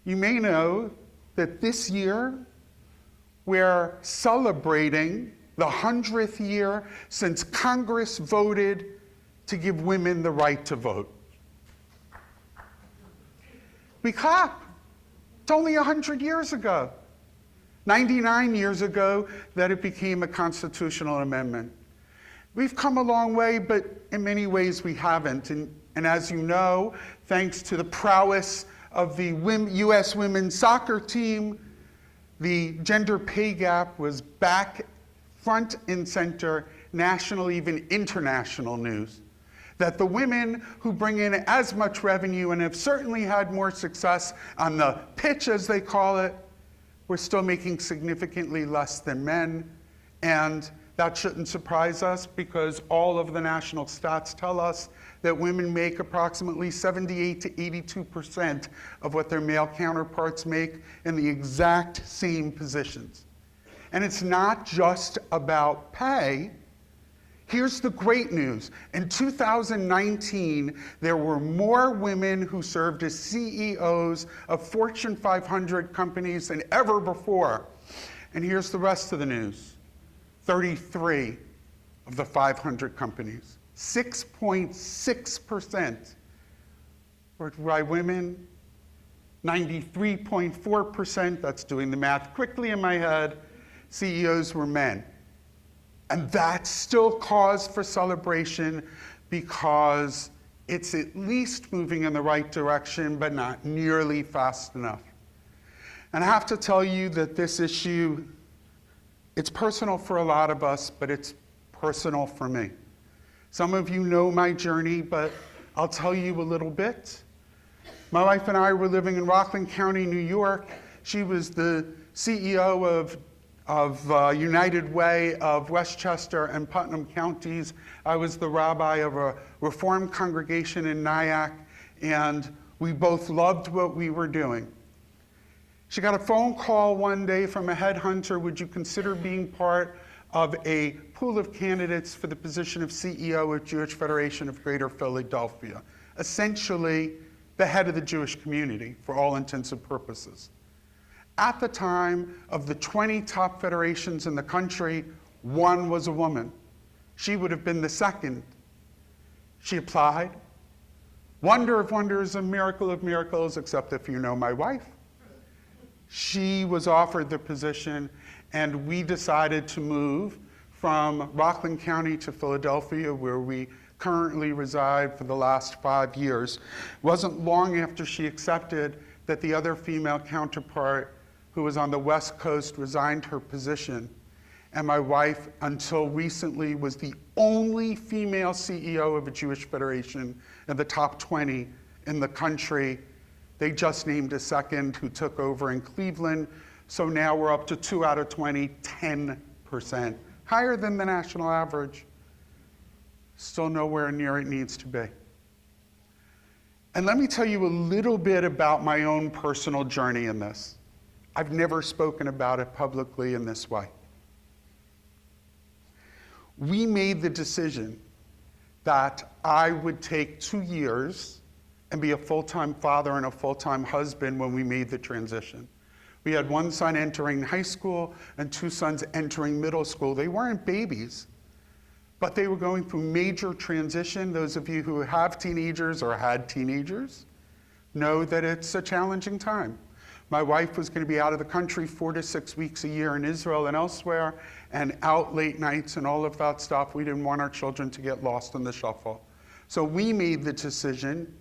You may know that this year we're celebrating the 100th year since Congress voted to give women the right to vote. We clap. It's only 100 years ago. 99 years ago that it became a constitutional amendment. We've come a long way, but in many ways we haven't. And as you know, thanks to the prowess of the U.S. women's soccer team, the gender pay gap was back front and center, national, even international news. That the women who bring in as much revenue and have certainly had more success on the pitch, as they call it, we're still making significantly less than men. And that shouldn't surprise us because all of the national stats tell us that women make approximately 78 to 82% of what their male counterparts make in the exact same positions. And it's not just about pay. Here's the great news. In 2019, there were more women who served as CEOs of Fortune 500 companies than ever before. And here's the rest of the news. 33 of the 500 companies, 6.6% were by women, 93.4%, that's doing the math quickly in my head, CEOs were men. And that's still cause for celebration because it's at least moving in the right direction, but not nearly fast enough. And I have to tell you that this issue, it's personal for a lot of us, but it's personal for me. Some of you know my journey, but I'll tell you a little bit. My wife and I were living in Rockland County, New York. She was the CEO of United Way of Westchester and Putnam counties. I was the rabbi of a Reformed congregation in Nyack, and we both loved what we were doing. She got a phone call one day from a headhunter, would you consider being part of a pool of candidates for the position of CEO of Jewish Federation of Greater Philadelphia, essentially the head of the Jewish community for all intents and purposes. At the time, of the 20 top federations in the country, one was a woman. She would have been the second. She applied. Wonder of wonders, a miracle of miracles, except if you know my wife. She was offered the position, and we decided to move from Rockland County to Philadelphia, where we currently reside for the last 5 years. It wasn't long after she accepted that the other female counterpart who was on the West Coast resigned her position. And my wife, until recently, was the only female CEO of a Jewish federation in the top 20 in the country. They just named a second who took over in Cleveland. So now we're up to 2 out of 20, 10%. Higher than the national average. Still nowhere near it needs to be. And let me tell you a little bit about my own personal journey in this. I've never spoken about it publicly in this way. We made the decision that I would take 2 years and be a full-time father and a full-time husband when we made the transition. We had one son entering high school and 2 sons entering middle school. They weren't babies, but they were going through major transition. Those of you who have teenagers or had teenagers know that it's a challenging time. My wife was going to be out of the country 4 to 6 weeks a year in Israel and elsewhere, and out late nights and all of that stuff. We didn't want our children to get lost in the shuffle. So we made the decision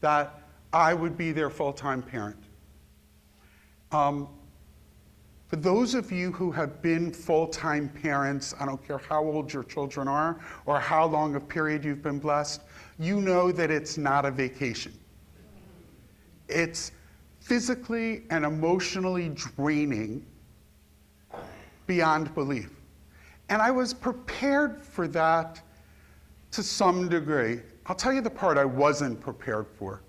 that I would be their full-time parent. For those of you who have been full-time parents, I don't care how old your children are or how long a period you've been blessed, you know that it's not a vacation. It's physically and emotionally draining beyond belief. And I was prepared for that to some degree. I'll tell you the part I wasn't prepared for.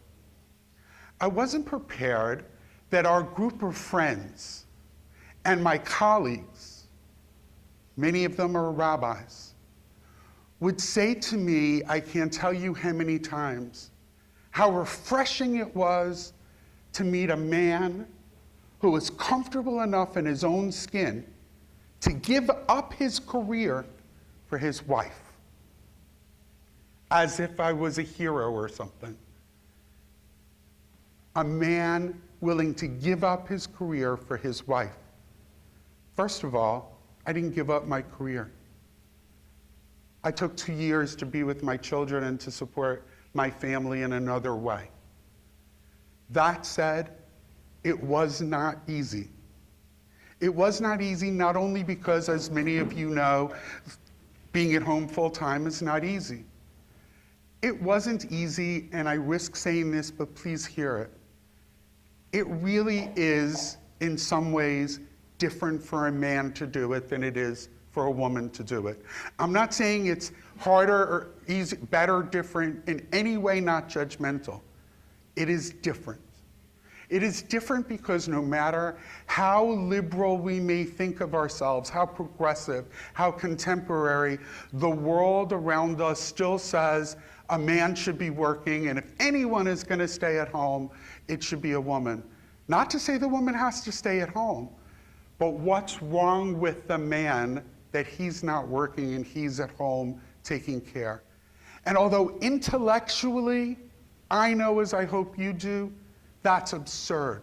I wasn't prepared that our group of friends and my colleagues, many of them are rabbis, would say to me, I can't tell you how many times, how refreshing it was to meet a man who was comfortable enough in his own skin to give up his career for his wife, as if I was a hero or something. A man willing to give up his career for his wife. First of all, I didn't give up my career. I took 2 years to be with my children and to support my family in another way. That said, it was not easy. It was not easy not only because, as many of you know, being at home full-time is not easy. It wasn't easy, and I risk saying this, but please hear it. It really is, in some ways, different for a man to do it than it is for a woman to do it. I'm not saying it's harder or easy, better, different, in any way not judgmental. It is different. It is different because no matter how liberal we may think of ourselves, how progressive, how contemporary, the world around us still says a man should be working, and if anyone is going to stay at home, it should be a woman. Not to say the woman has to stay at home, but what's wrong with the man that he's not working and he's at home taking care? And although intellectually, I know, as I hope you do, that's absurd.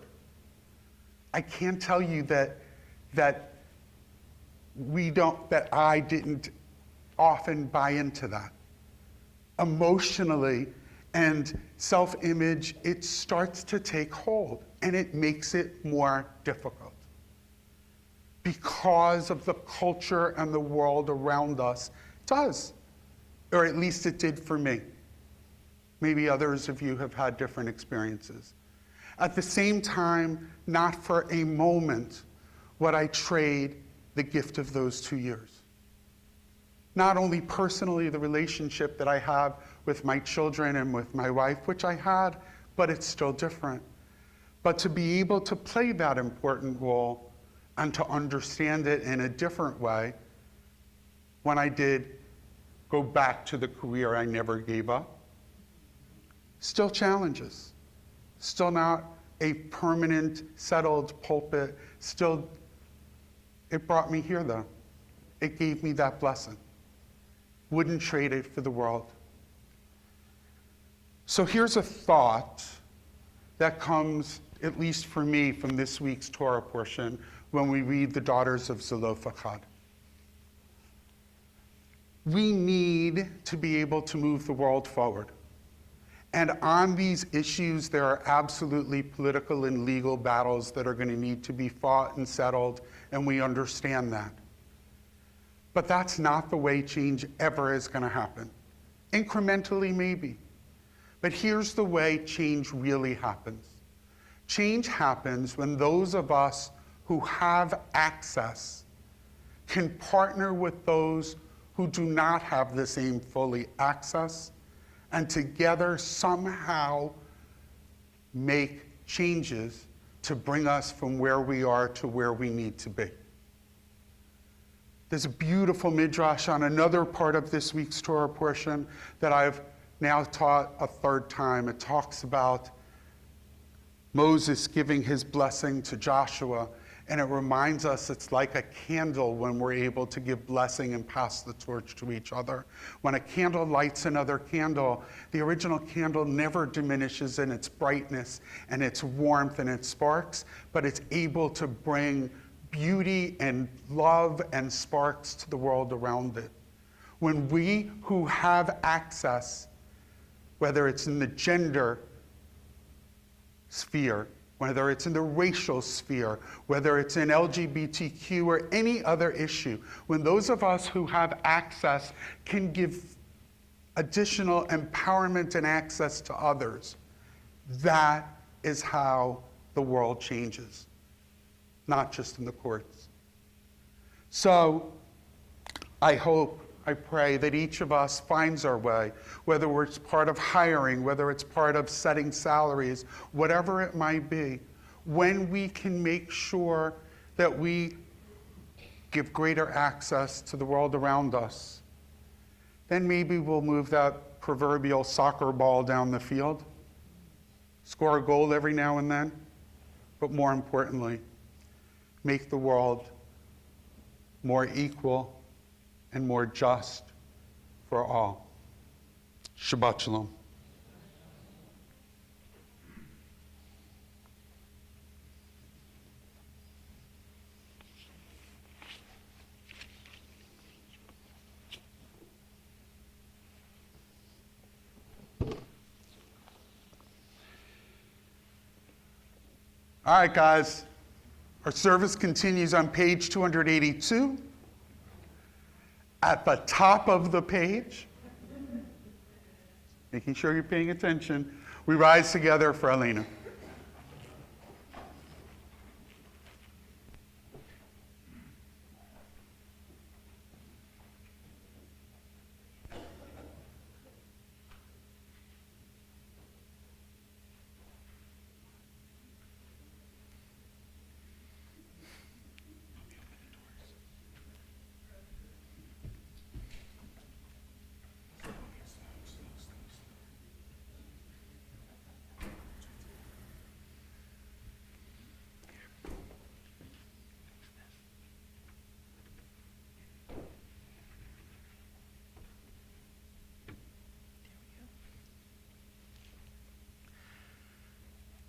I can't tell you that I didn't often buy into that. Emotionally and self-image, it starts to take hold, and it makes it more difficult. Because of the culture and the world around us, it does. Or at least it did for me. Maybe others of you have had different experiences. At the same time, not for a moment would I trade the gift of those 2 years. Not only personally, the relationship that I have with my children and with my wife, which I had, but it's still different. But to be able to play that important role and to understand it in a different way when I did go back to the career I never gave up. Still challenges. Still not a permanent, settled pulpit. Still, it brought me here though. It gave me that blessing. Wouldn't trade it for the world. So here's a thought that comes, at least for me, from this week's Torah portion when we read the daughters of Zelophehad. We need to be able to move the world forward. And on these issues, there are absolutely political and legal battles that are going to need to be fought and settled, and we understand that. But that's not the way change ever is going to happen. Incrementally, maybe. But here's the way change really happens. Change happens when those of us who have access can partner with those who do not have the same fully access, and together somehow make changes to bring us from where we are to where we need to be. There's a beautiful midrash on another part of this week's Torah portion that I've now taught a third time. It talks about Moses giving his blessing to Joshua, and it reminds us it's like a candle when we're able to give blessing and pass the torch to each other. When a candle lights another candle, the original candle never diminishes in its brightness and its warmth and its sparks, but it's able to bring beauty and love and sparks to the world around it. When we who have access whether it's in the gender sphere, whether it's in the racial sphere, whether it's in LGBTQ or any other issue, when those of us who have access can give additional empowerment and access to others, that is how the world changes, not just in the courts. So I hope, I pray that each of us finds our way, whether it's part of hiring, whether it's part of setting salaries, whatever it might be, when we can make sure that we give greater access to the world around us, then maybe we'll move that proverbial soccer ball down the field, score a goal every now and then, but more importantly, make the world more equal and more just for all. Shabbat Shalom. All right, guys. Our service continues on page 282. At the top of the page, making sure you're paying attention, we rise together for Alina.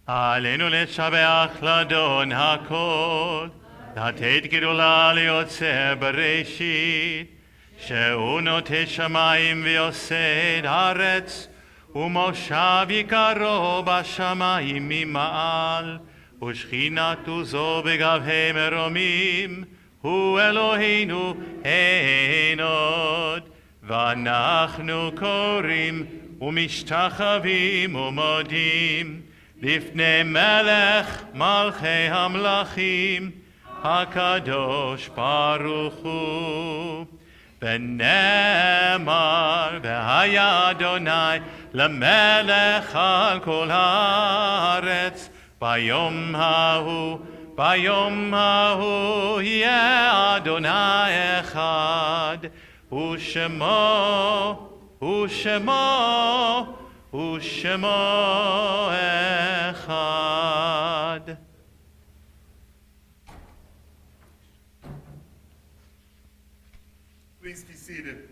עלינו לשבח לאדון הכל, לתת גדולה ליוצר בראשית, שהוא נוטה שמיים ויוסד ארץ, ומושב יקרו בשמיים ממעל, ושכינתו זו בגבהי מרומים, הוא אלוהינו אין עוד. ואנחנו קוראים ומשתחווים ומודים, לפני מלך מלכי המלכים, הקדוש ברוך הוא. ונאמר, והיה אדוני למלך על כל הארץ, ביום ההוא יהיה אדוני אחד, ושמו אחד. Please be seated.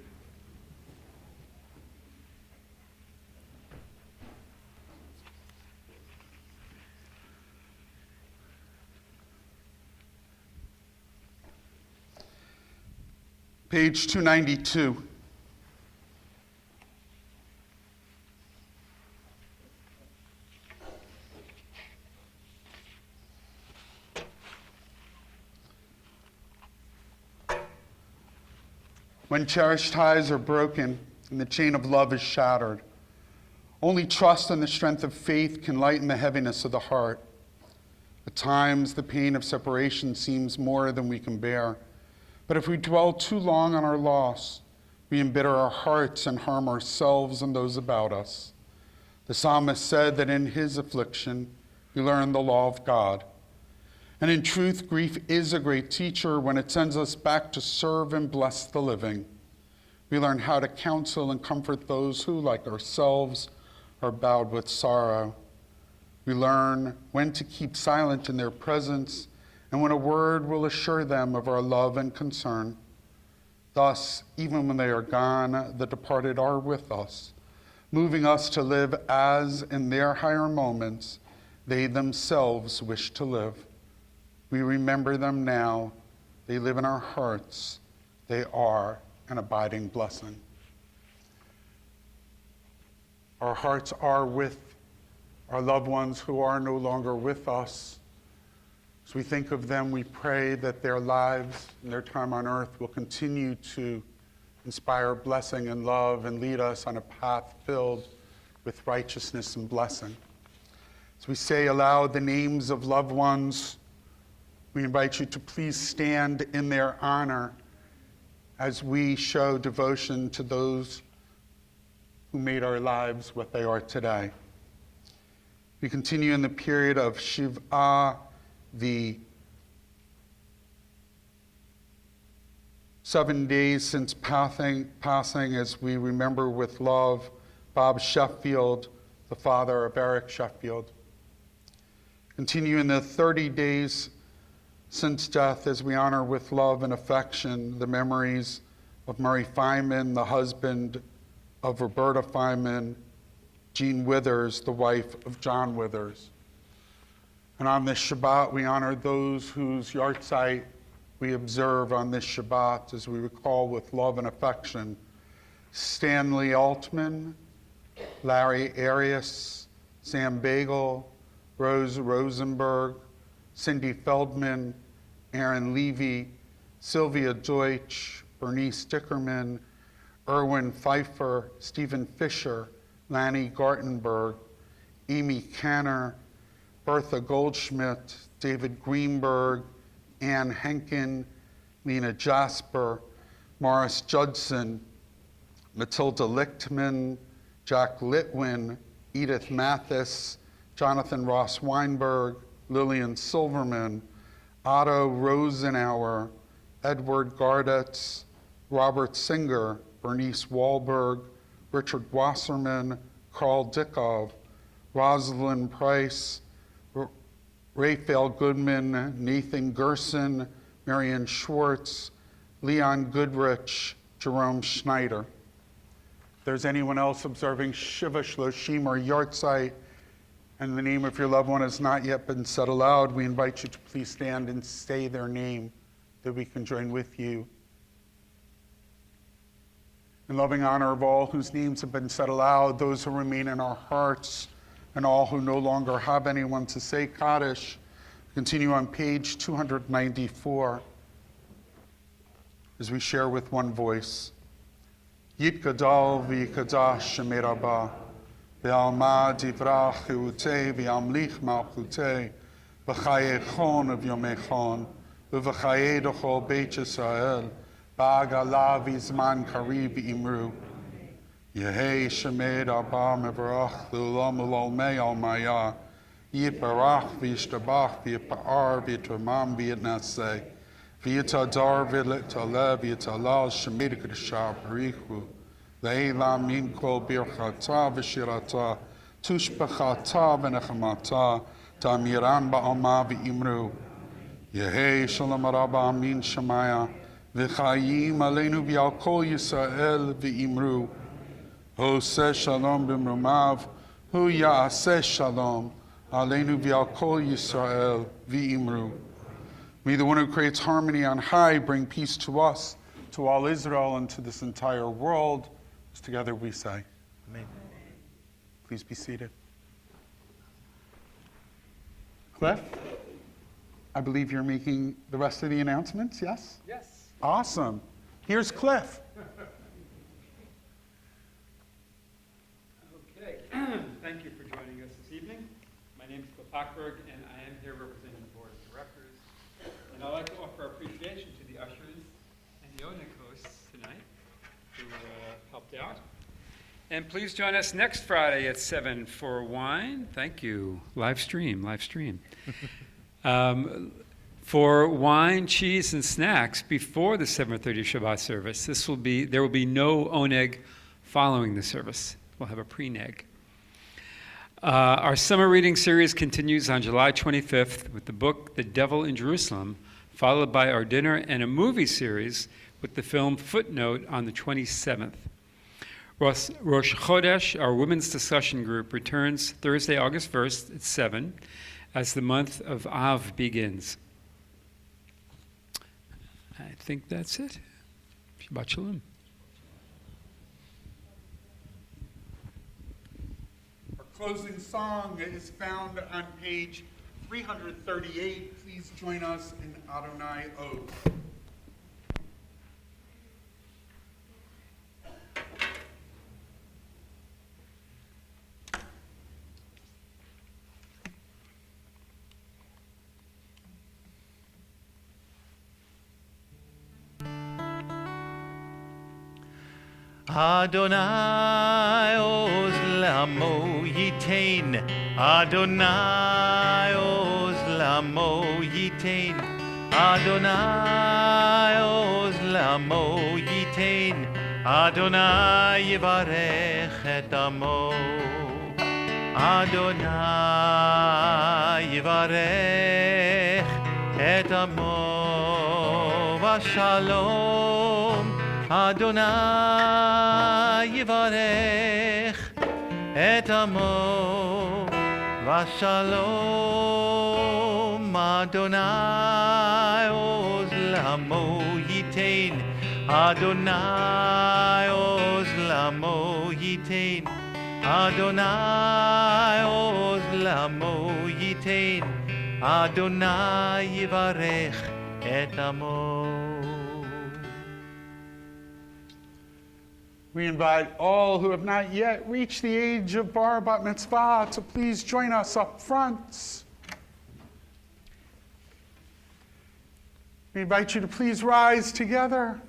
Page 292. When cherished ties are broken and the chain of love is shattered, only trust and the strength of faith can lighten the heaviness of the heart. At times, the pain of separation seems more than we can bear. But if we dwell too long on our loss, we embitter our hearts and harm ourselves and those about us. The psalmist said that in his affliction, we learned the law of God. And in truth, grief is a great teacher when it sends us back to serve and bless the living. We learn how to counsel and comfort those who, like ourselves, are bowed with sorrow. We learn when to keep silent in their presence and when a word will assure them of our love and concern. Thus, even when they are gone, the departed are with us, moving us to live as, in their higher moments, they themselves wish to live. We remember them now. They live in our hearts. They are an abiding blessing. Our hearts are with our loved ones who are no longer with us. As we think of them, we pray that their lives and their time on earth will continue to inspire blessing and love and lead us on a path filled with righteousness and blessing. As we say aloud the names of loved ones, we invite you to please stand in their honor as we show devotion to those who made our lives what they are today. We continue in the period of Shiva, the 7 days since passing, as we remember with love Bob Sheffield, the father of Eric Sheffield. Continue in the 30 days since death as we honor with love and affection the memories of Murray Feynman, the husband of Roberta Feynman, Jean Withers, the wife of John Withers. And on this Shabbat, we honor those whose yahrzeit we observe on this Shabbat as we recall with love and affection Stanley Altman, Larry Arias, Sam Bagel, Rose Rosenberg, Cindy Feldman, Aaron Levy, Sylvia Deutsch, Bernice Dickerman, Erwin Pfeiffer, Stephen Fisher, Lanny Gartenberg, Amy Canner, Bertha Goldschmidt, David Greenberg, Ann Henkin, Lena Jasper, Morris Judson, Matilda Lichtman, Jack Litwin, Edith Mathis, Jonathan Ross Weinberg, Lillian Silverman, Otto Rosenauer, Edward Gardetz, Robert Singer, Bernice Wahlberg, Richard Wasserman, Carl Dickov, Rosalind Price, Raphael Goodman, Nathan Gerson, Marion Schwartz, Leon Goodrich, Jerome Schneider. If there's anyone else observing Shiva Shloshim or Yahrzeit, and the name of your loved one has not yet been said aloud, we invite you to please stand and say their name that we can join with you. In loving honor of all whose names have been said aloud, those who remain in our hearts, and all who no longer have anyone to say Kaddish, continue on page 294 as we share with one voice. Yitgadal v'yikadash Shemei Rabbah, v'alma divrach chirutei v'yamlich malchutei, v'chayechon v'yomechon, v'chayei d'chol Beit Yisrael, ba'agala v'zman kari v'imru. Yehei Shemei Rabbah mevarach l'olam u'lolmei al-maya, yitbarach v'yishtabach v'yipa'ar v'yitamam v'yitnaseh, v'yitadar v'yitaleh v'yitalal Shemei d'kedashah b'richu, le'elam min kol birchata v'shirata, tushbachata v'nechamata, ta'miran ba'alma v'imru. Yehei Shalom Rabbah min Shemaya, v'chayim aleinu v'yal kol Yisrael v'imru. Hoseh Shalom b'mrumav, hu ya'aseh Shalom, aleinu v'yal kol Yisrael v'imru. May the one who creates harmony on high bring peace to us, to all Israel, and to this entire world. As together we say, Amen. Please be seated. Cliff, I believe you're making the rest of the announcements, yes? Yes. Awesome. Here's Cliff. Okay. Thank you for joining us this evening. My name is Cliff Hochberg, and I am here representing the Board of Directors. And I'd like to offer appreciation to the ushers and the Onik hosts tonight who helped out. And please join us next Friday at 7 for wine. Thank you. Live stream. For wine, cheese, and snacks before the 7:30 Shabbat service. There will be no oneg following the service. We'll have a pre-neg. Our summer reading series continues on July 25th with the book The Devil in Jerusalem, followed by our dinner and a movie series with the film Footnote on the 27th. Rosh Chodesh, our women's discussion group, returns Thursday, August 1st at 7 as the month of Av begins. I think that's it. Shabbat Shalom. closing song is found on page 338. Please join us in Adonai Oath. Adonai oz lamo yitain, Adonai oz lamo yitain, Adonai oz lamo yitain, Adonai yivarech et amo, Adonai yivarech et amo v'shalom. Adonai yivarech et amo v'shalom. Adonai oz lamo yitain, Adonai oz lamo yitain, Adonai oz lamo yitain, Adonai yivarech et amo. We invite all who have not yet reached the age of bar bat mitzvah to please join us up front. We invite you to please rise together.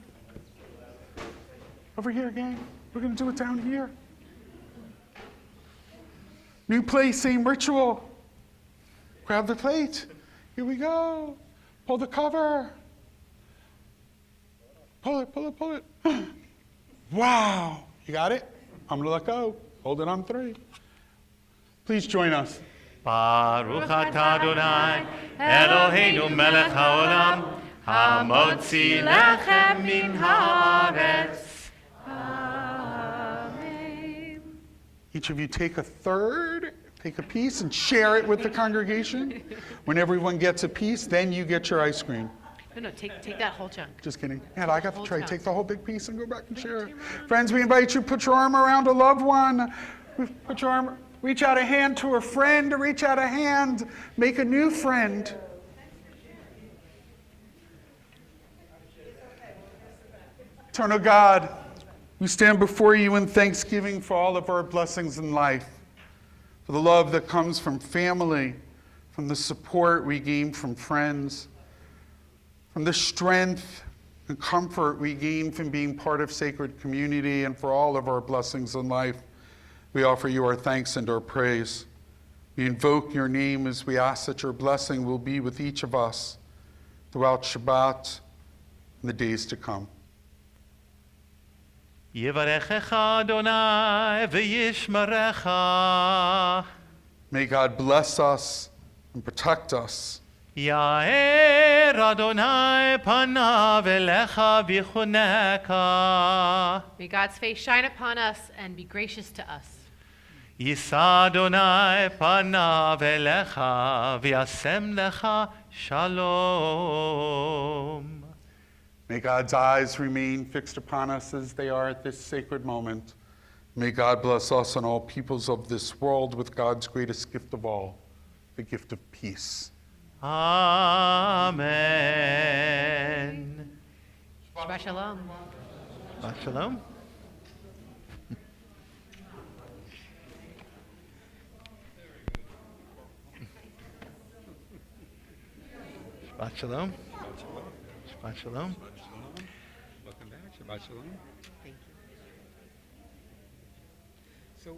Over here, gang. We're going to do it down here. New place, same ritual. Grab the plate. Here we go. Pull the cover. Pull it, pull it, pull it. Wow. You got it? I'm going to let go. Hold it on 3. Please join us. Baruch atah Adonai, Eloheinu melech haolam, hamotzi lechem min haaretz. Amen. Each of you take a third, take a piece, and share it with the congregation. When everyone gets a piece, then you get your ice cream. No, take that whole chunk. Just kidding. Yeah, I got the Whole tray. chunk. Take the whole big piece and go back and share it. Friends, we invite you to put your arm around a loved one. Put your arm, reach out a hand to a friend, reach out a hand, make a new friend. Eternal God, we stand before you in thanksgiving for all of our blessings in life, for the love that comes from family, from the support we gain from friends, from the strength and comfort we gain from being part of sacred community, and for all of our blessings in life. We offer you our thanks and our praise. We invoke your name as we ask that your blessing will be with each of us throughout Shabbat and the days to come. Yivarechecha Adonai v'yishmerecha. May God bless us and protect us. Yair Adonai panav elecha v'chuneka. May God's face shine upon us and be gracious to us. Yisa Adonai panav elecha v'yasem lecha shalom. May God's eyes remain fixed upon us as they are at this sacred moment. May God bless us and all peoples of this world with God's greatest gift of all, the gift of peace. Amen. Shabbat shalom. Shabbat shalom. Shabbat shalom. Shabbat shalom. Welcome back. Shabbat shalom. Thank you. So,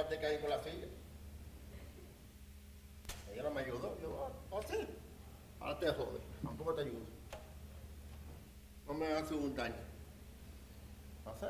te caí con la silla. Ella no me ayudó. Yo, sí. Ahora te jode. ¿Cómo te ayudo? No me hace un daño. ¿No sé?